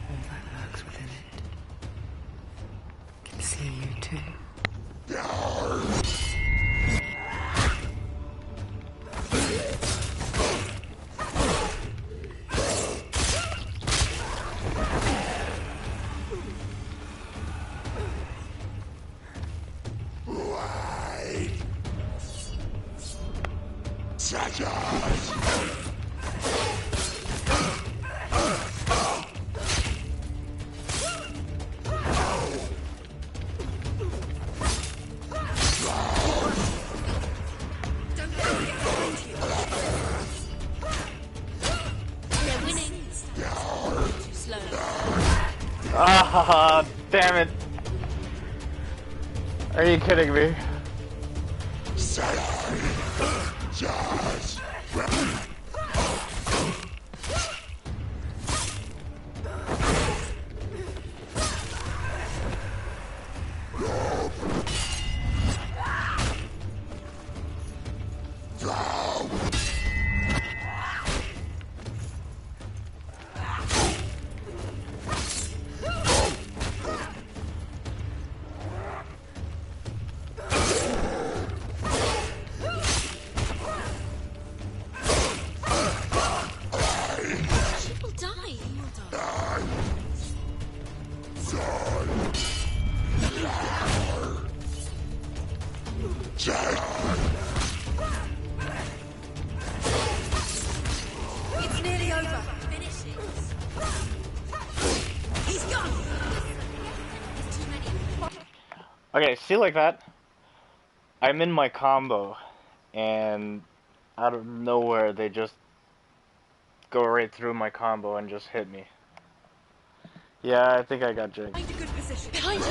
all that lurks within it can see you too. Don't let them get behind you. They're winning. Too slow. Ah, damn it. Are you kidding me? Okay, see like that? I'm in my combo, and out of nowhere they just go right through my combo and just hit me. Yeah, I think I got jinxed. Find a good position. Behind you!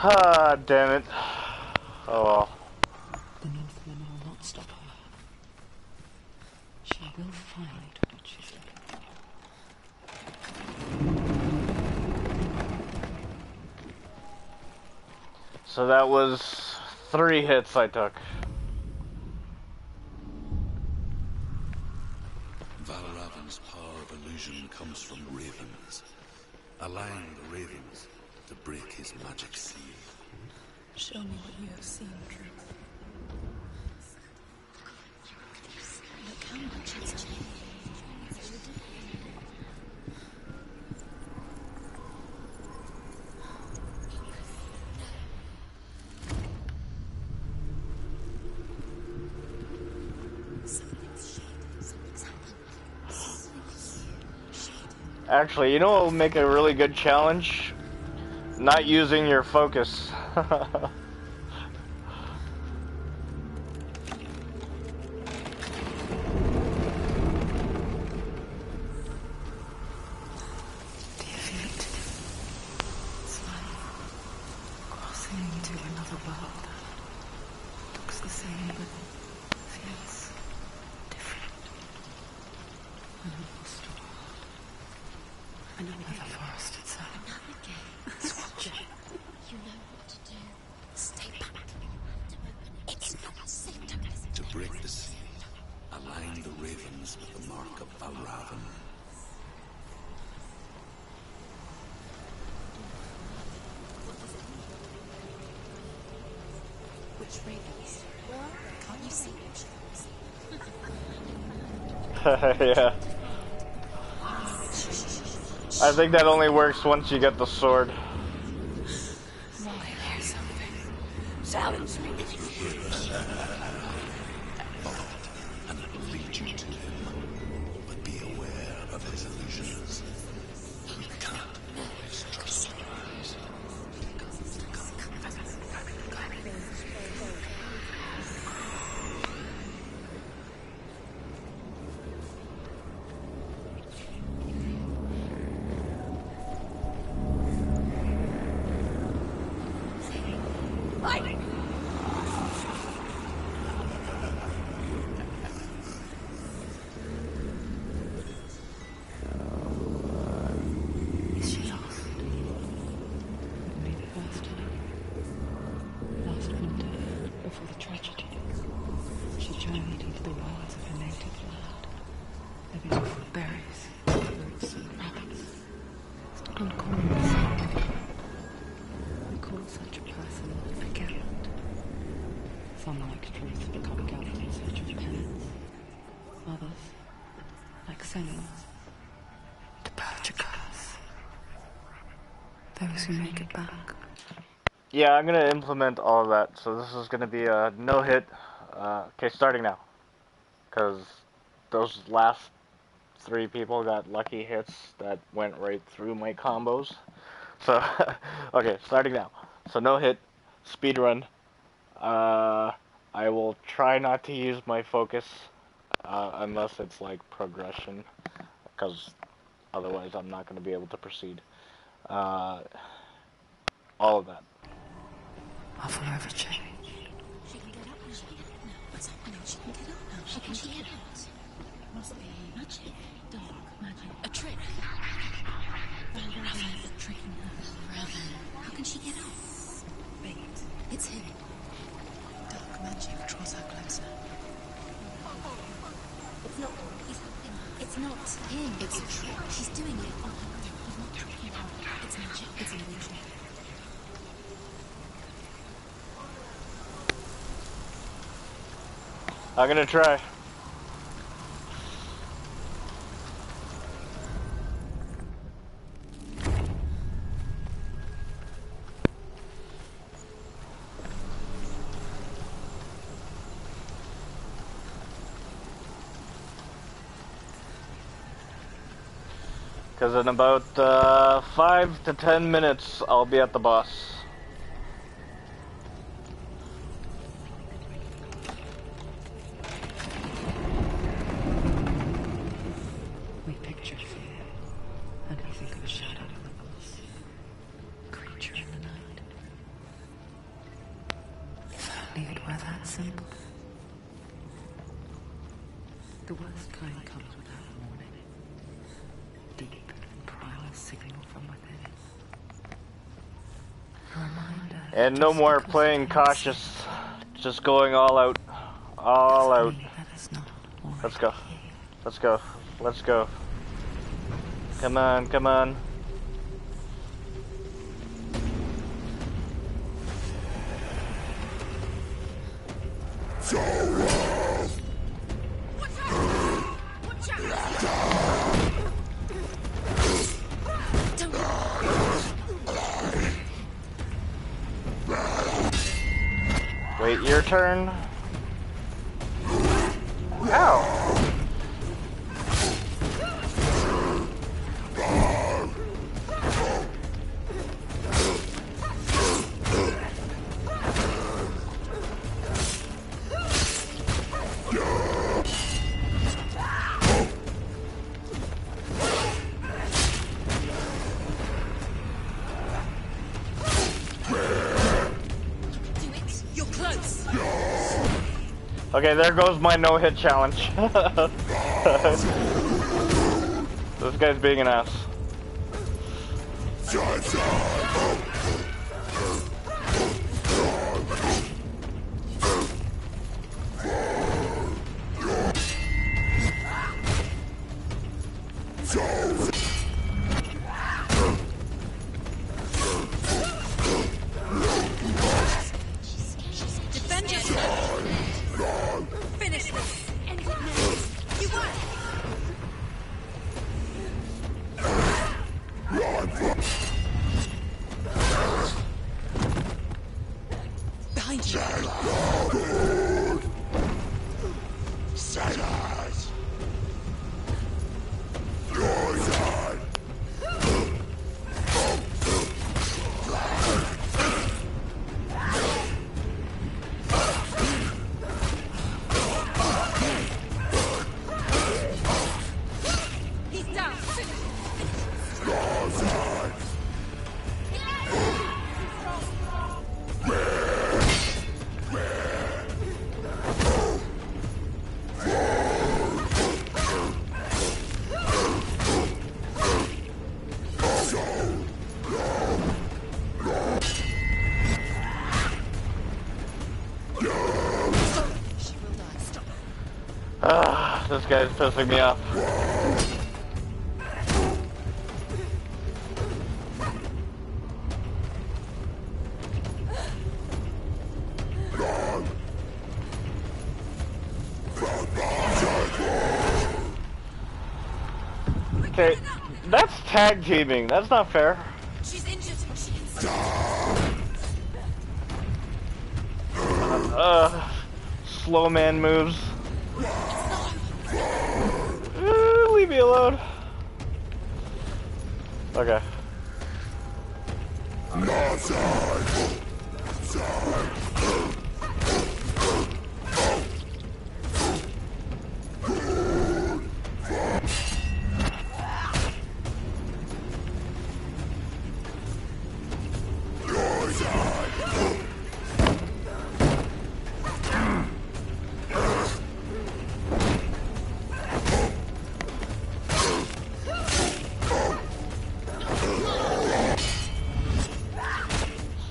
Ah, damn it. Oh well. The Northmen will not stop her. She will find what she's looking for. So that was 3 hits I took. Valravan's power of illusion comes from ravens. Allowing the ravens to break his magic seal. Show me what you have seen, Truth. Look how much it's changed. Something's happened. Actually, you know what will make a really good challenge? Not using your focus. Do you feel it? It's like crossing into another world. Looks the same, but feels different. An lost world. And another forest itself. It's watching. You know what to do. Stay back. You have to open it. It's not safe to listen. To break the seal, align the ravens with the mark of Valravan. Which ravens? Can't you see which Yeah. I think that only works once you get the sword. I hear something. Silence me. And it will lead you to him. But be aware of his illusions. You can't always trust your eyes. Is she lost? It'll be the first time. Last winter, before the tragedy, she journeyed into the wilds of her native land. The beautiful berries, fruits, and rabbits. It's not uncommon to see. We call such a person a gallant. Some, like Truth, become gallant in search of penance. Others, like Senons, to purge a curse. Those who make it back. Yeah, I'm gonna implement all of that. So this is gonna be a no hit. Okay, starting now. Because those last 3 people got lucky hits that went right through my combos. So, okay, starting now. So no hit, speed run. I will try not to use my focus unless it's like progression, because otherwise I'm not going to be able to proceed. All of that. I'll forever change. She can get up now. What's happening? She can get up now. She can get out. Must be magic. Dark magic. not him. It's a trick. She's doing it. Oh, he's not tricking her. It's magic. It's an illusion. I'm gonna try. Because in about 5 to 10 minutes, I'll be at the boss. We picture fear, and we think of a shadow in the woods, a creature in the night. If only it were that simple. The worst kind comes without warning. Deep and primal signal from within. A reminder. And no more playing cautious, just going all out. All out. Let's go. Let's go. Let's go. Come on, come on. Wait, your turn. Ow. Okay, there goes my no-hit challenge. This guy's being an ass. Defend yourself! Finish this! End it now! You won! Behind you! Silence! Your side! He's down! Your side! She will die. Stop. Ah, this guy's pissing me off. Okay, that's tag teaming. That's not fair. She's injured. She can still... Slow man moves. Leave me alone. Okay.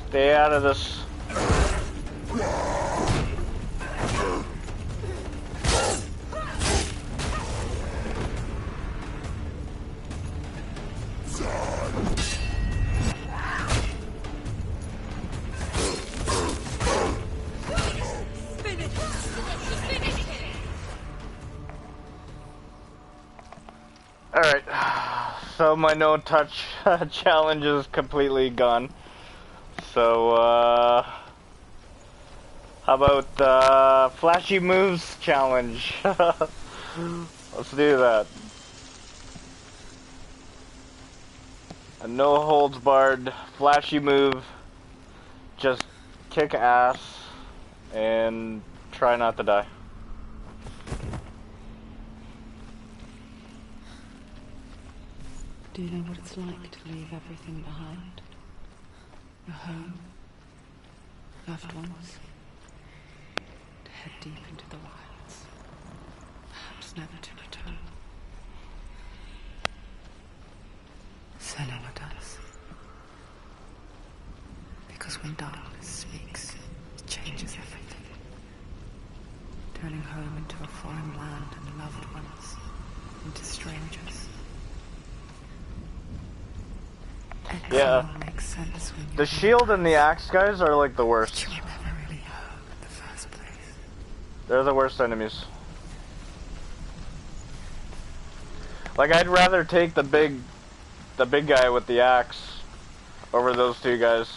Stay out of this. Alright, so my no-touch challenge is completely gone. So, how about flashy moves challenge? Let's do that. A no holds barred flashy move. Just kick ass and try not to die. Do you know what it's like to leave everything behind? Your home, loved ones, to head deep into the wilds, perhaps never to return. Senua does. Because when darkness speaks, it changes everything, turning home into a foreign land and loved ones into strangers. Yeah. Makes sense when The shield and the axe guys are like the worst. you were never really home in the first place. They're the worst enemies. Like, I'd rather take the big guy with the axe over those two guys.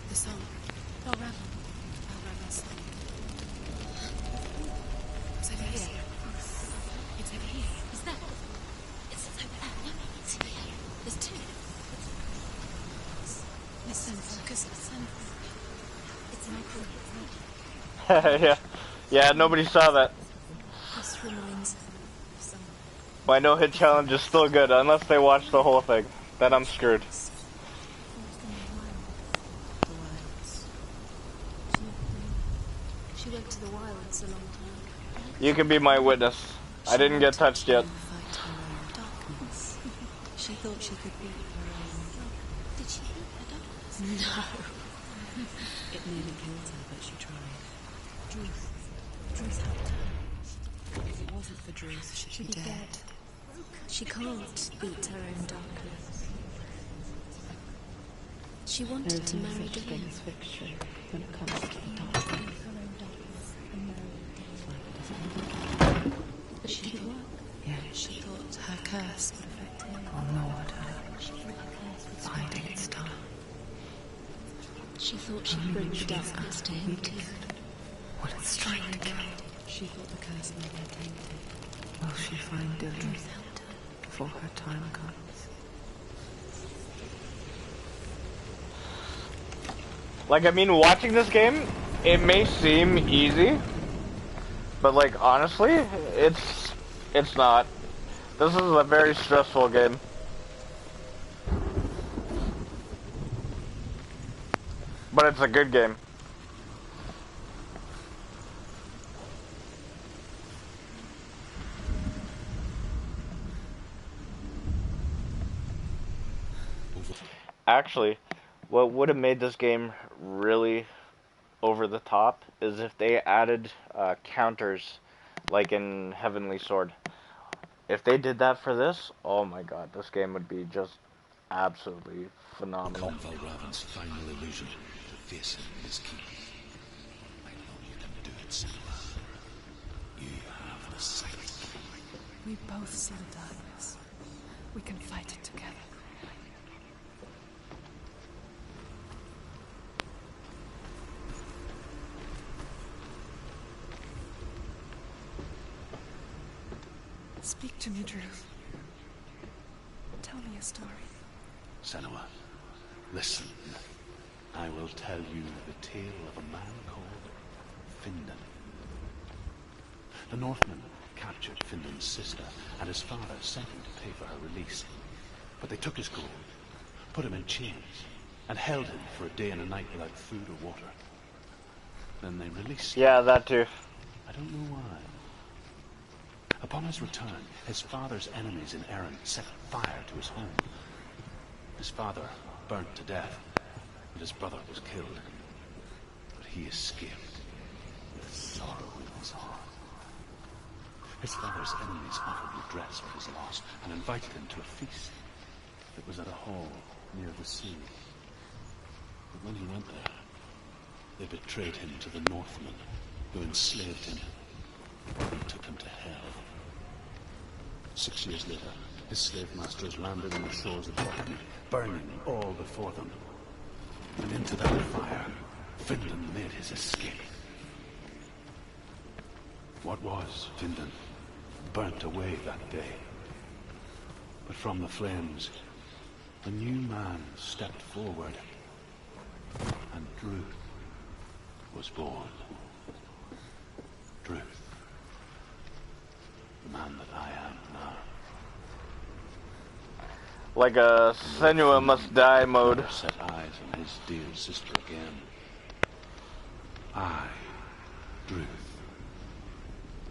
The song. Raven's song. It's over here. It's over here. Is that? It's over there. No, it's here. There's two. Listen, focus. Listen. It's an open. Yeah, nobody saw that. Just rumblings. Somewhere. My no-hit challenge is still good, unless they watch the whole thing. Then I'm screwed. She went to the wilds a long time. You can be my witness. I didn't get touched yet. Fight her own darkness. She thought she could beat her own. Did she beat her darkness? No. It nearly killed her, but she tried. Druth helped her. If it wasn't for Druth, she'd be dead. She can't beat her own darkness. She wanted to marry such thing Dylan. as fiction when it comes to the dark. But it didn't work. Yeah, She thought her curse would affect him. I'll know what biding its time. She thought she'd bring the darkness to him too. Will it strike to kill? She thought the curse made her tainted. Will she find Dylan Druth helped her. before her time comes? Like, I mean, watching this game, it may seem easy, but like, honestly, it's not. This is a very stressful game. But it's a good game. Actually, what would have made this game really over the top is if they added counters like in Heavenly Sword. If they did that for this, oh my god, this game would be just absolutely phenomenal. Conval Raven's final illusion to face him is key. I know you can do it, Senua. You have the sight. We both see the darkness. We can fight it together. Speak to me, Druth. Tell me a story. Senua, listen. I will tell you the tale of a man called Findan. The Northmen captured Findan's sister, and his father sent him to pay for her release. But they took his gold, put him in chains, and held him for a day and a night without food or water. Then they released him. Yeah, that too. I don't know why. Upon his return, his father's enemies in Erin set fire to his home. His father burnt to death, and his brother was killed. But he escaped with sorrow in his heart. His father's enemies offered redress for his loss and invited him to a feast. It was at a hall near the sea. But when he went there, they betrayed him to the Northmen, who enslaved him and took him to hell. 6 years later, his slave masters landed on the shores of Orkney, burning all before them. And into that fire, Findan made his escape. What was Findan burnt away that day. But from the flames, a new man stepped forward, and Druth was born. Druth, the man that I am now. Like a Senua must die mode. Set eyes on his dear sister again. I, Druth,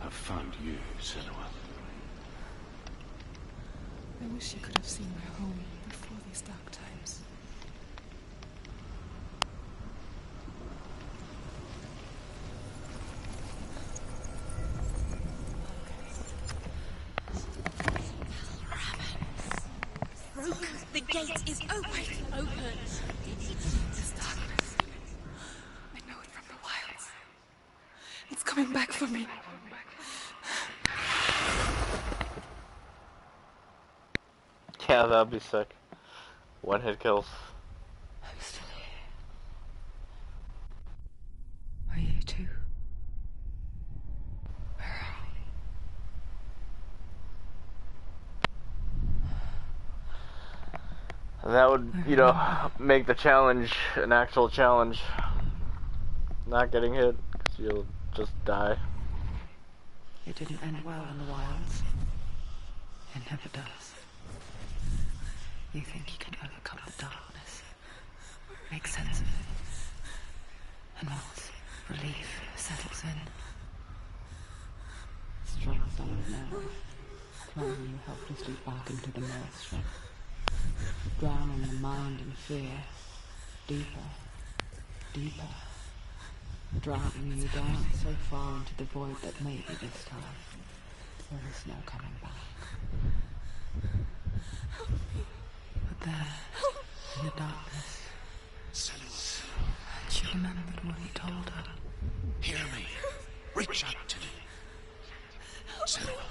have found you, Senua. I wish you could have seen my home before these dark times. The gate is open. This darkness. I know it from the wilds. It's coming back for me. Yeah, that'd be sick. One hit kills. I'm still here. Are you too? Where are we? And that would, you know, make the challenge an actual challenge. Not getting hit, because you'll just die. It didn't end well in the wilds. It never does. You think you can overcome the darkness, make sense of it, and once relief settles in, strength doesn't know, plunging you helplessly back into the maelstrom, drowning the mind in fear, deeper, deeper, drowning you down so far into the void that maybe this time there is no coming back. But there, in the darkness, she remembered what he told her. Hear me. Reach out to me. Senua,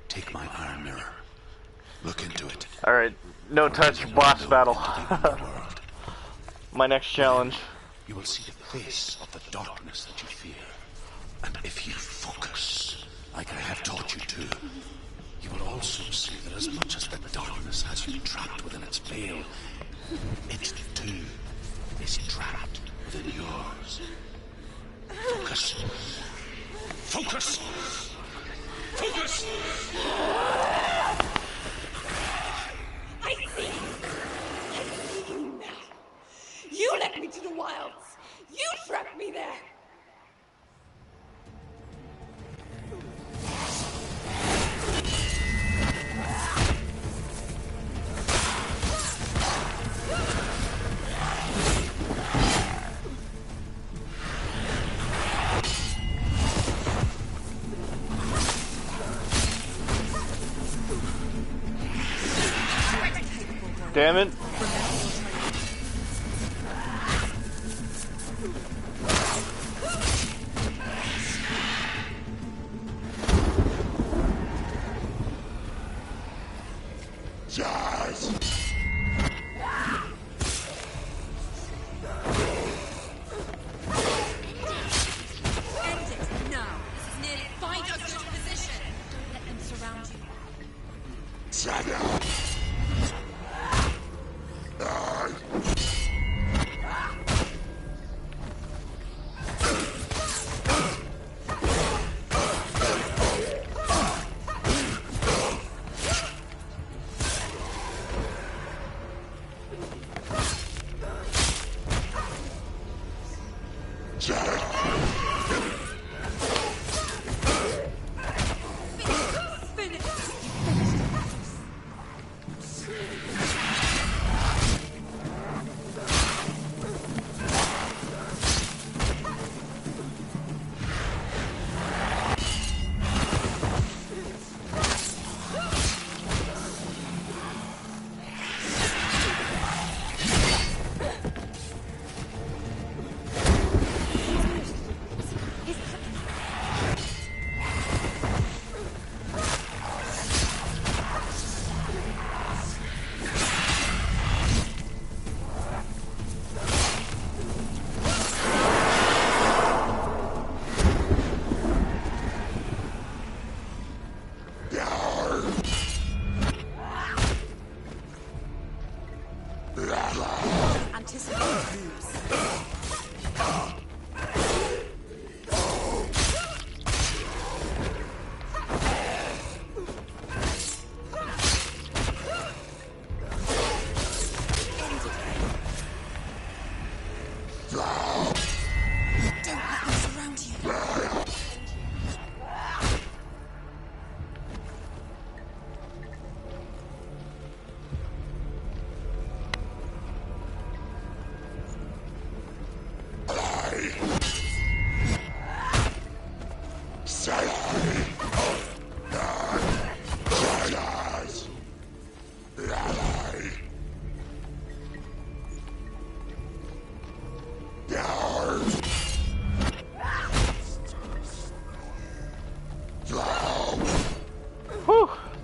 take my iron mirror. Look into it. Alright, no touch boss battle. My next challenge. You will see the face of the darkness that you fear. And if you focus, like I have taught you to, you will also see that as much as the darkness has you trapped within its veil, it too is trapped within yours. Focus. Focus! Focus! I see you now. You led me to the wilds. You trapped me there. Damn it.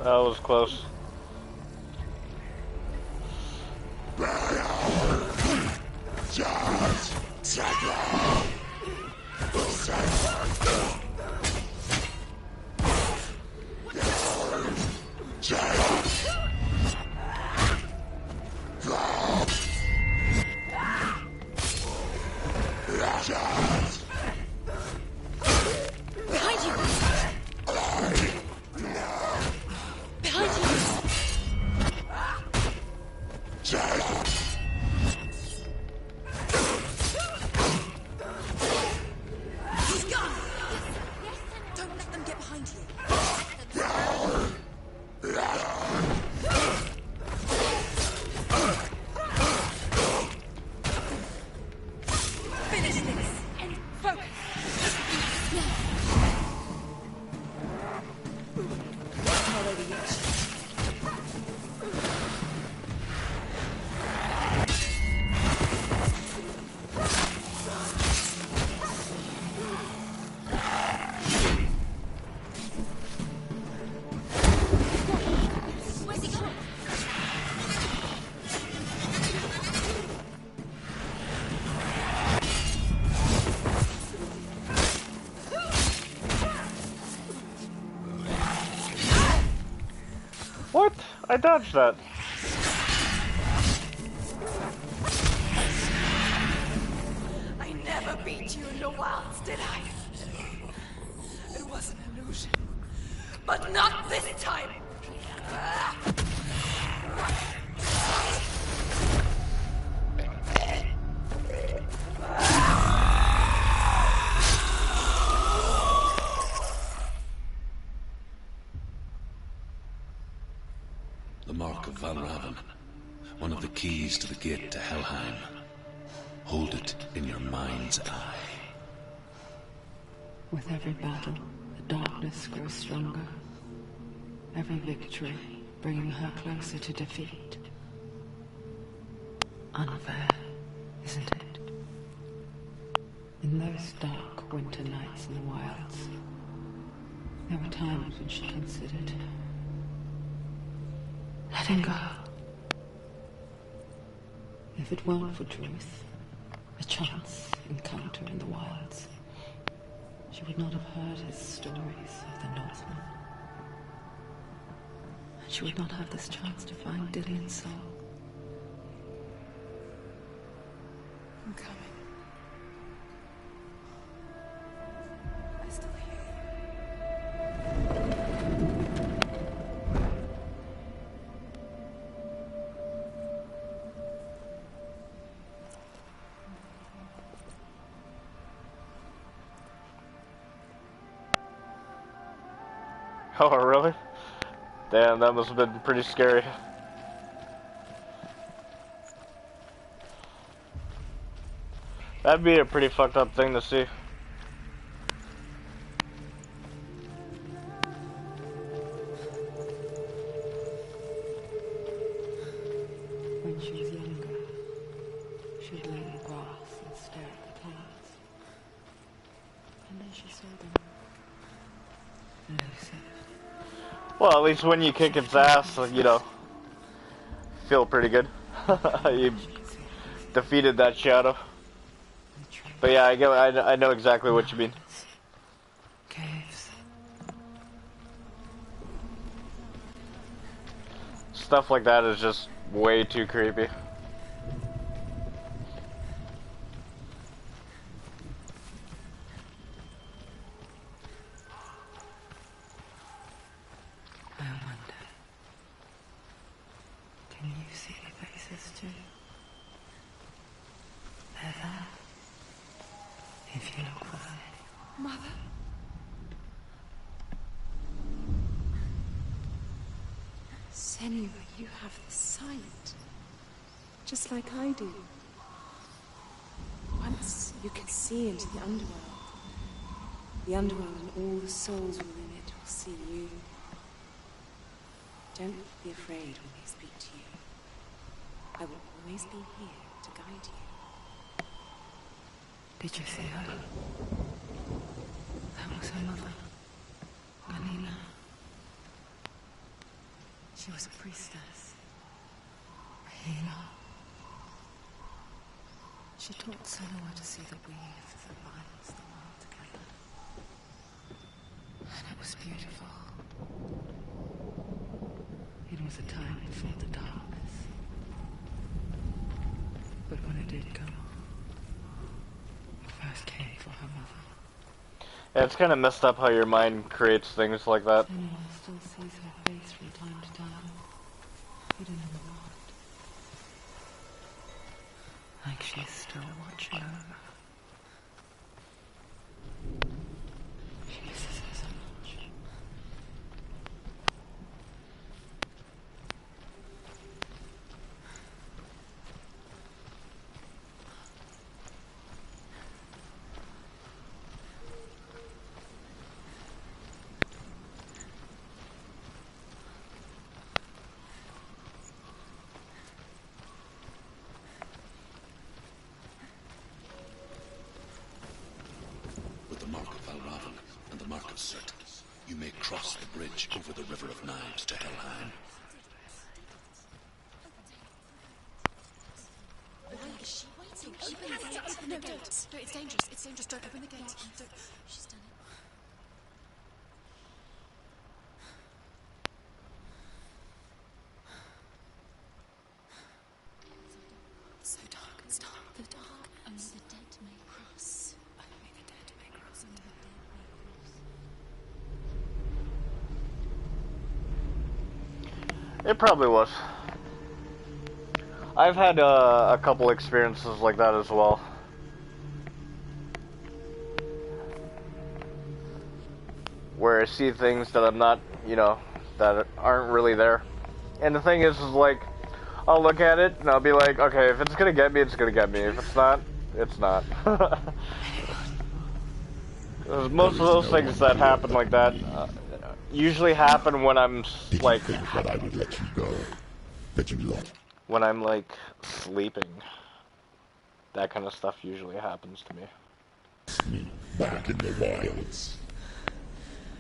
That was close. Behind you! Behind you! He's gone! Don't let them get behind you. Finish this! Focus! Not over yet. Where's he going? What? I dodged that. I never beat you in the wilds, did I? It was an illusion. But not this time! The Mark of Valravn. One of the keys to the gate to Helheim. Hold it in your mind's eye. With every battle, the darkness grows stronger. Every victory bringing her closer to defeat. Unfair, isn't it? In those dark winter nights in the wilds, there were times when she considered letting go. If it weren't for truth, a chance encounter in the wilds, she would not have heard his stories of the Northmen. And she would not have this chance to find Dillion's soul. I'm coming. I still hear you. Oh, really? Damn, that must have been pretty scary. That'd be a pretty fucked up thing to see. When she was younger, she'd lay in the grass and stare at the clouds. And then she saw them. Elusive. Well, at least when you kick its ass, you know, feel pretty good. You defeated that shadow. But yeah, I know exactly what you mean. Caves. Stuff like that is just way too creepy. I wonder, can you see the faces too? They're there. If you look for them. Mother? Senua, you have the sight. Just like I do. Once you can see into the underworld. The underworld and all the souls within it will see you. Don't be afraid when they speak to you. I will always be here to guide you. Did you see her? That was her mother, Galina. She was a priestess. A healer. She taught Senua to see the weave that binds the world together. And it was beautiful. It was a time before the darkness. But when it did come, it first came for her mother. Yeah, it's kind of messed up how your mind creates things like that. Senua still sees her face from time to time, hidden in the light. Like she's still watching over. She misses her so much. With the mark of Valravan and the mark of Surt, you may cross the bridge over the River of Knives to Helheim. Why is she waiting? Open the gate. Open the gate. No, it's dangerous. It's dangerous. Don't open the gate. Don't. She's done it. It's so dark. It's dark. The dark. Only the dead may cross. Only the dead may cross. Only the dead may cross. It probably was. I've had a couple experiences like that as well. Where I see things that I'm not, you know, that aren't really there. And the thing is like, I'll look at it and I'll be like, okay, if it's gonna get me, it's gonna get me. If it's not, it's not. Most of those things that happen like that usually happen when I'm like, that I would let you go, that you love. When I'm like sleeping. That kind of stuff usually happens to me. Me back in the wilds.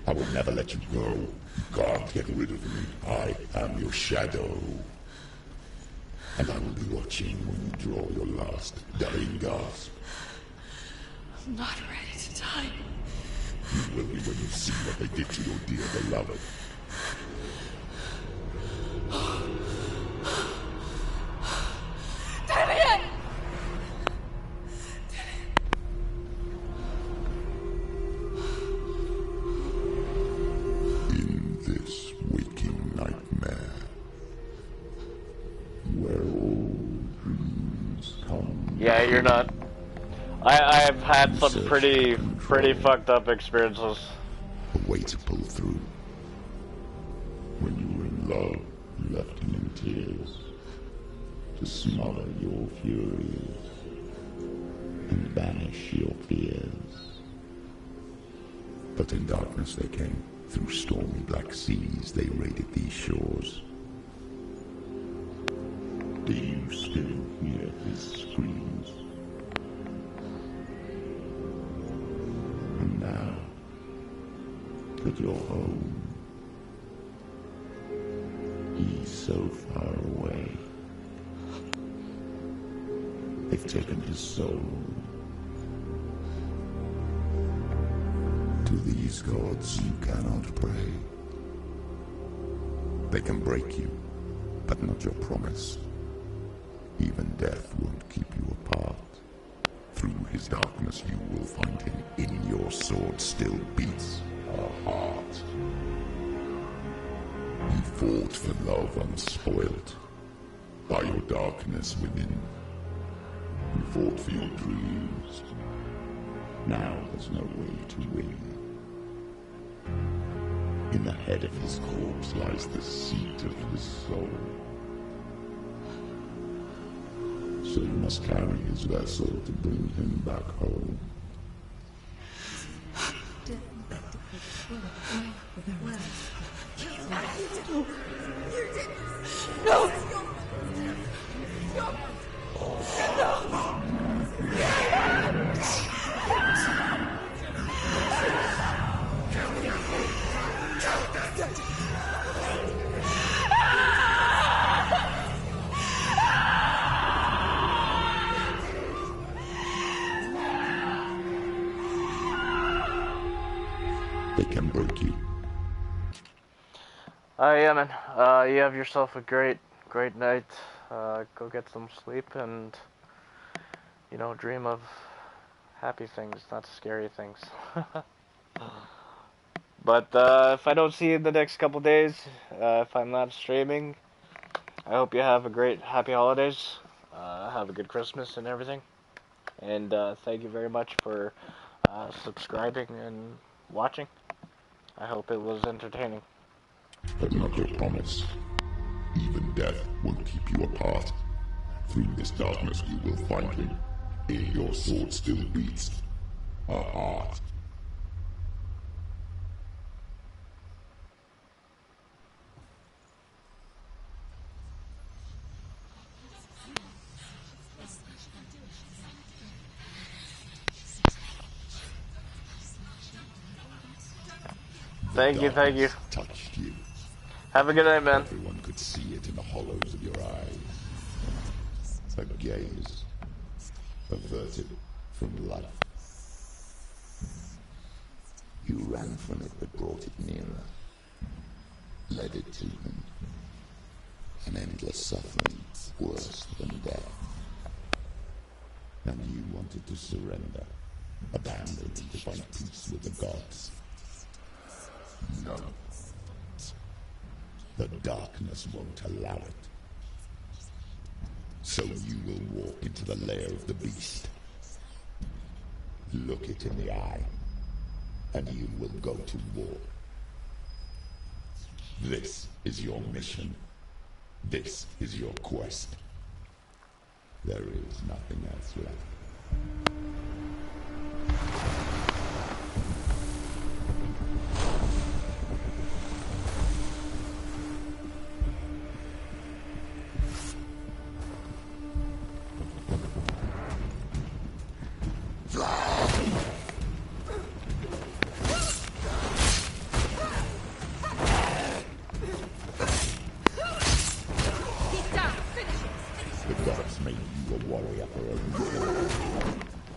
I will never let you go. You can't get rid of me. I am your shadow. And I will be watching when you draw your last dying gasp. I'm not ready to die. You will be when you see what they did to your dear beloved. In this waking nightmare, where all dreams come. Yeah, you're not. I've had some pretty fucked up experiences. A way to pull through. When you were in love, you left him in tears to smother your furies and banish your fears. But in darkness they came. Through stormy black seas they raided these shores. Do you still hear his screams? And now that you're home, he's so far away. They've taken his soul. To these gods you cannot pray. They can break you, but not your promise. Even death won't keep you apart. Through his darkness you will find him. In your sword still beats a heart. You fought for love unspoilt. By your darkness within. You fought for your dreams. Now there's no way to win. In the head of his corpse lies the seat of his soul. So you must carry his vessel to bring him back home. No! No! can break you. Yeah, man. You have yourself a great night. Go get some sleep and, dream of happy things, not scary things. But if I don't see you in the next couple days, if I'm not streaming, I hope you have a great, happy holidays. Have a good Christmas and everything. And thank you very much for subscribing and watching. I hope it was entertaining. But not your promise. Even death won't keep you apart. Through this darkness you will find him. In your sword still beats a heart. Thank you. Touched you. Have a good night, man. Everyone could see it in the hollows of your eyes. A gaze averted from life. You ran from it but brought it nearer. Led it to him. An endless suffering worse than death. And you wanted to surrender. Abandon to find peace with the gods. No. The darkness won't allow it. So you will walk into the lair of the beast. Look it in the eye, and you will go to war. This is your mission. This is your quest. There is nothing else left.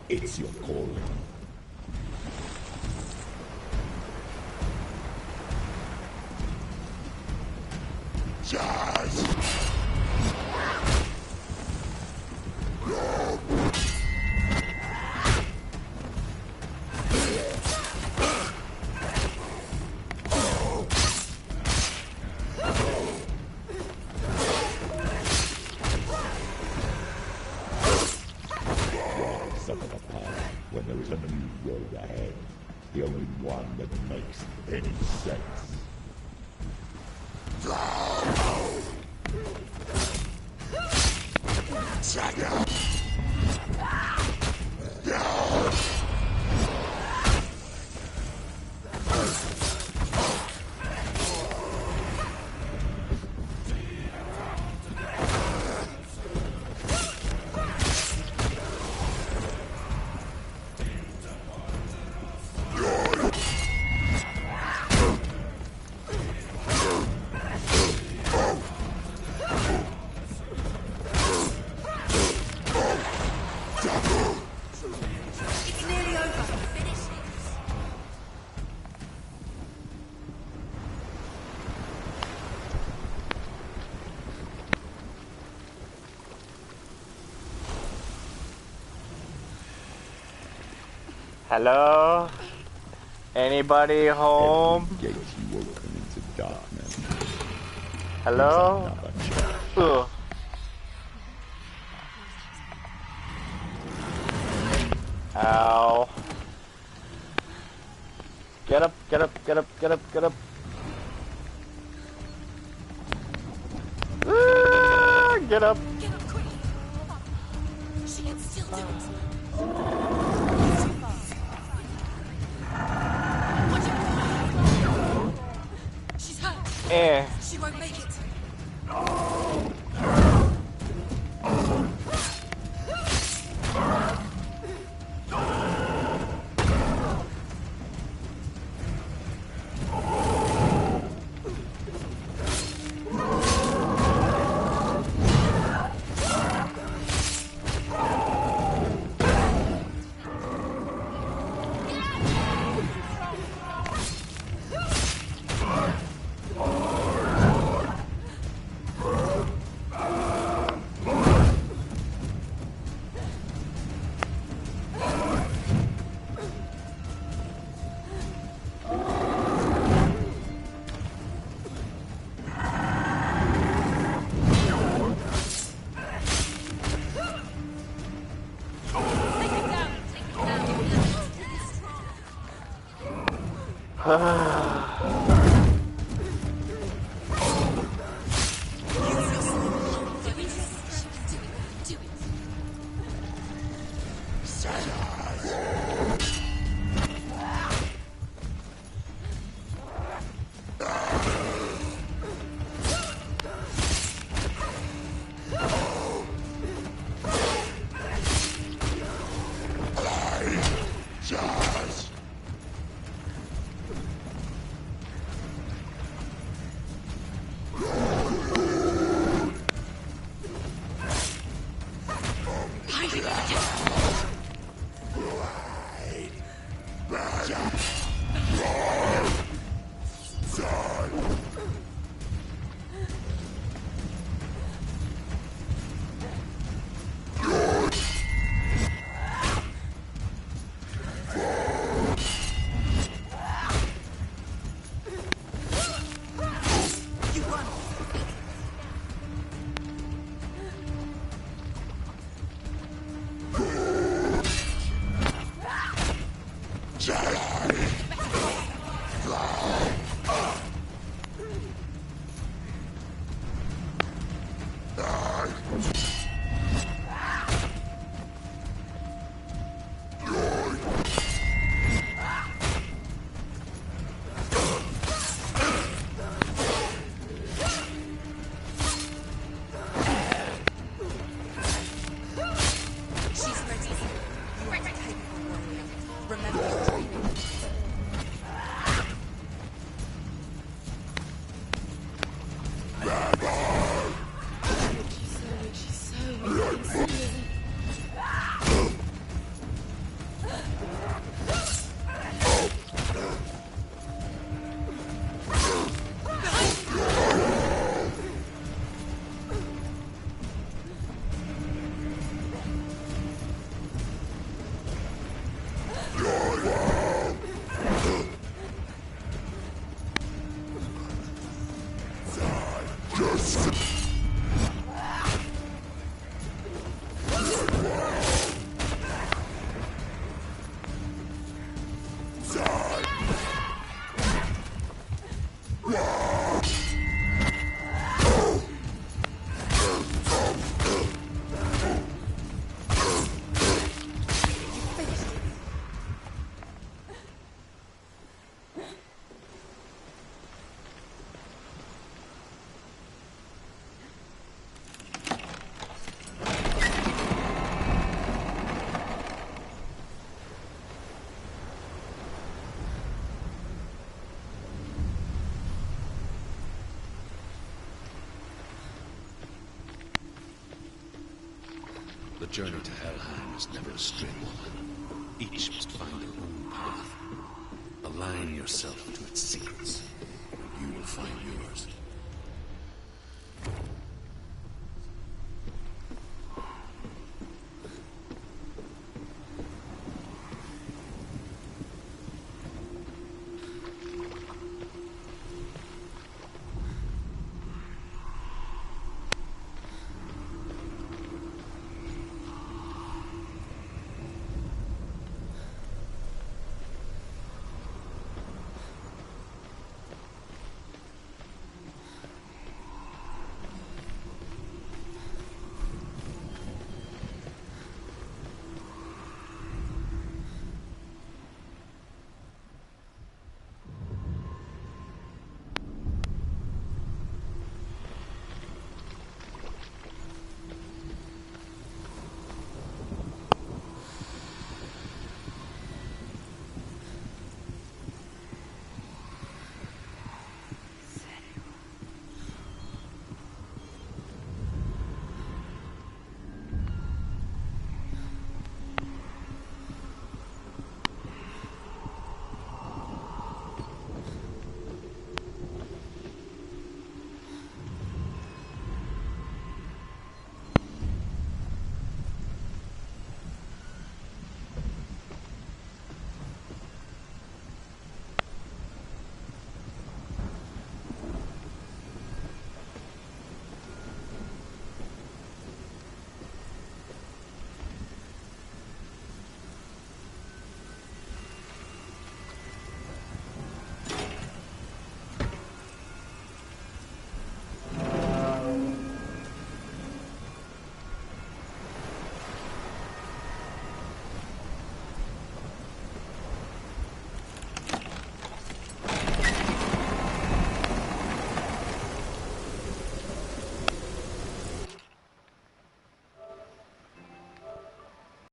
It's your calling. Charge! When there is a new road ahead, the only one that makes any sense. Hello? Anybody home? Gates you open into darkness. Hello? Ugh. Ow. Get up, get up, get up, get up, get up. Get up. Get up quick. She can still do it. She's hurt. She won't make it. The journey to Helheim is never a straight one. Each must find their own path. Align yourself to its secrets, and you will find yours.